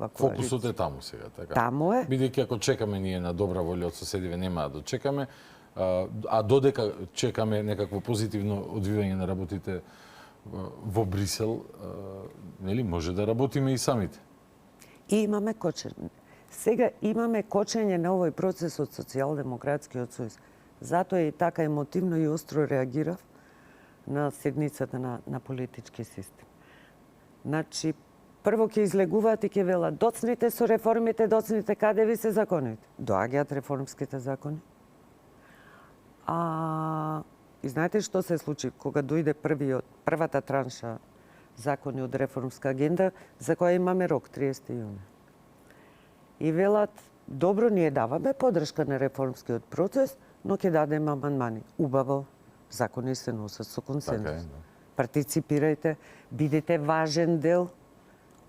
коалиција. Фокусот е таму сега, така. Таму е. Бидејќи ако чекаме ние на добра волја од соседиве нема да дочекаме, а додека чекаме некакво позитивно одвивање на работите во Брисел, нели може да работиме и самите. И имаме кочење. Сега имаме кочење на овој процес од Социјалдемократскиот сојуз. Затоа и така емотивно и остро реагирав на седницата на политички систем. Значи, прво ќе излегуваат и ќе велат доцните со реформите, доцните каде ви се законите. Доаѓаат реформските закони. И знаете што се случи кога дојде првата транша закони од реформска агенда, за која имаме рок 30 јуни. И велат, добро, ние даваме подршка на реформскиот процес, но ќе дадеме амандмани. Убаво, закони се носат со консензус. Партиципирајте, бидете важен дел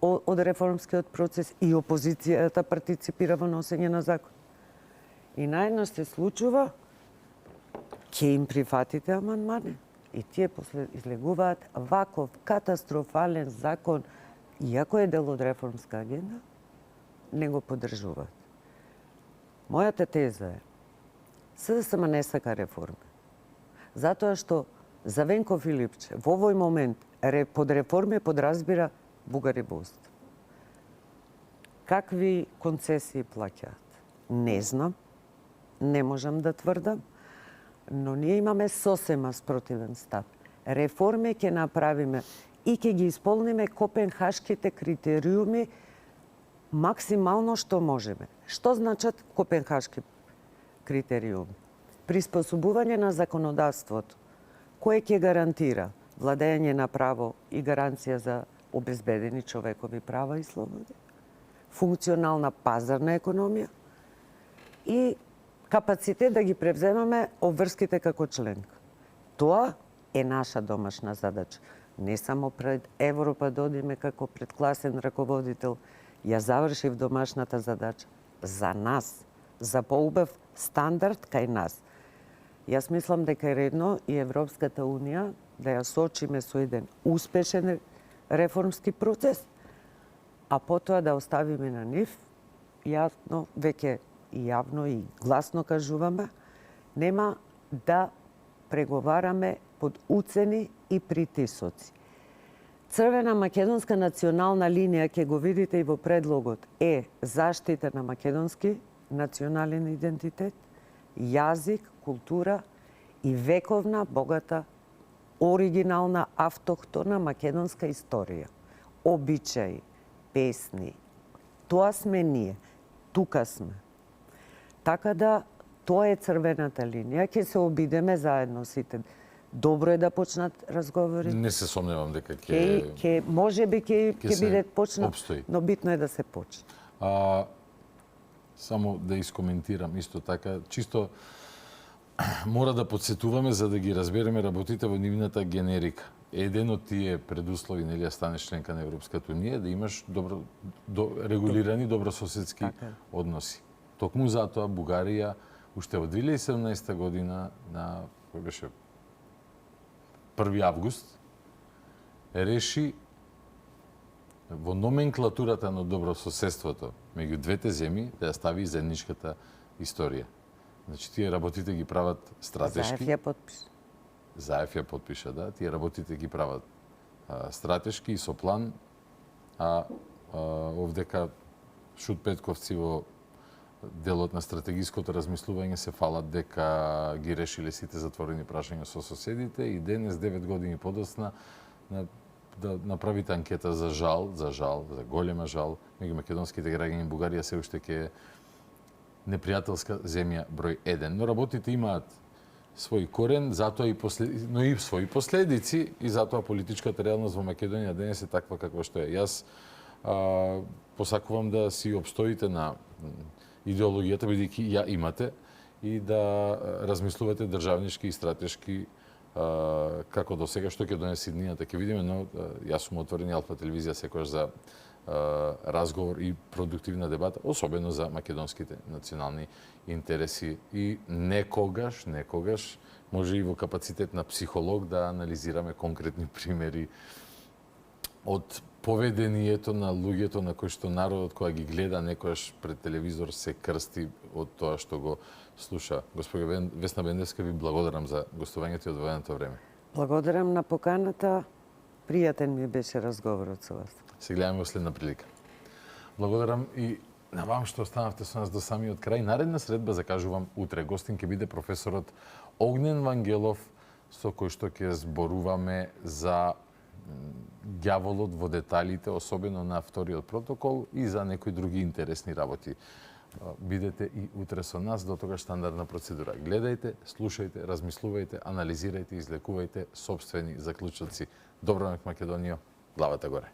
од реформскиот процес и опозицијата партиципира во носење на закон. И наедно се случува, ќе им прифатите амандмани. И тие после излегуваат ваков катастрофален закон, иако е дел од реформска агенда, не го поддржуваат. Мојата теза е, СДСМ не сака реформи. Затоа што за Венко Филипче во овој момент под реформи подразбира бугари во уста. Какви концесии плаќаат? Не знам, не можам да тврдам, но ние имаме сосема спротивен став. Реформи ќе направиме и ќе ги исполниме копенхашките критериуми максимално што можеме. Што значат копенхашки критериуми? Приспособување на законодавството, кое ќе гарантира владење на право и гаранција за обезбедени човекови права и слободи, функционална пазарна економија и капацитет да ги превземаме обврските како членка. Тоа е наша домашна задача. Не само пред Европа да одиме како предкласен раководител, ја завршив домашната задача за нас, за поубав стандард кај нас. Јас мислам дека е редно и Европската Унија да ја сочиме со еден успешен реформски процес, а потоа да оставиме на нив, јасно, веќе и јавно и гласно кажуваме, нема да преговараме под уцени и притисоци. Црвена македонска национална линија, ќе го видите и во предлогот, е заштита на македонски национален идентитет, јазик, култура и вековна, богата, оригинална, автохтона македонска историја. Обичаи, песни. Тоа сме ние. Тука сме. Така да, тоа е црвената линија. Ќе се обидеме заедно сите. Добро е да почнат разговори. Не се сомневам дека можеби ќе биде почнат, обстои. но битно е да се почне. Само да искоментирам исто така, чисто мора да подсетуваме за да ги разбереме работите во нивната генерика. Еден од тие предуслови, нели, да станеш членка на Европската унија, да имаш регулирани добрососедски односи. Токму затоа Бугарија уште во 2017 година на кој беше 1 август реши во номенклатурата на добрососедството меѓу двете земји да ја стави заедничката историја. Значи, тие работите ги прават стратешки. Заев ја подпиша. Заев ја подпиша, да. Тие работите ги прават стратешки и со план, овдека Шут Петковци во делот на стратегиското размислување се фалат дека ги решиле сите затворени прашања со соседите и денес, 9 години подоцна, да направите анкета за голема жал, меѓу македонските граѓани Бугарија се уште ќе е непријателска земја број 1. Но работите имаат свој корен, затоа но и своји последици, и затоа политичката реалност во Македонија денес е таква каква што е. Јас посакувам да си обстоите на идеологијата, бидејќи ја имате, и да размислувате државнички и стратешки како до сега, што ќе донесе иднината, ќе видиме, но јас сум отворен и Алфа телевизија секогаш за разговор и продуктивна дебата, особено за македонските национални интереси. И некогаш, може и во капацитет на психолог да анализираме конкретни примери од поведението на луѓето на кои што народот кога ги гледа некојаш пред телевизор се крсти од тоа што го слуша. Госпоѓа Весна Бендевска, ви благодарам за гостувањето и одвоеното време. Благодарам на поканата. Пријатен ми беше разговорот со вас. Се гледаме во следна прилика. Благодарам и на вам што останавте со нас до самиот крај. Наредна средба, закажувам, утре. Гостин ќе биде професорот Огнен Вангелов, со кој што ќе зборуваме за ѓаволот во деталите, особено на вториот протокол и за некои други интересни работи. Бидете и утре со нас, до тогаш стандардна процедура. Гледајте, слушајте, размислувајте, анализирајте, излекувајте сопствени заклучоци. Добро на Македонија, главата горе.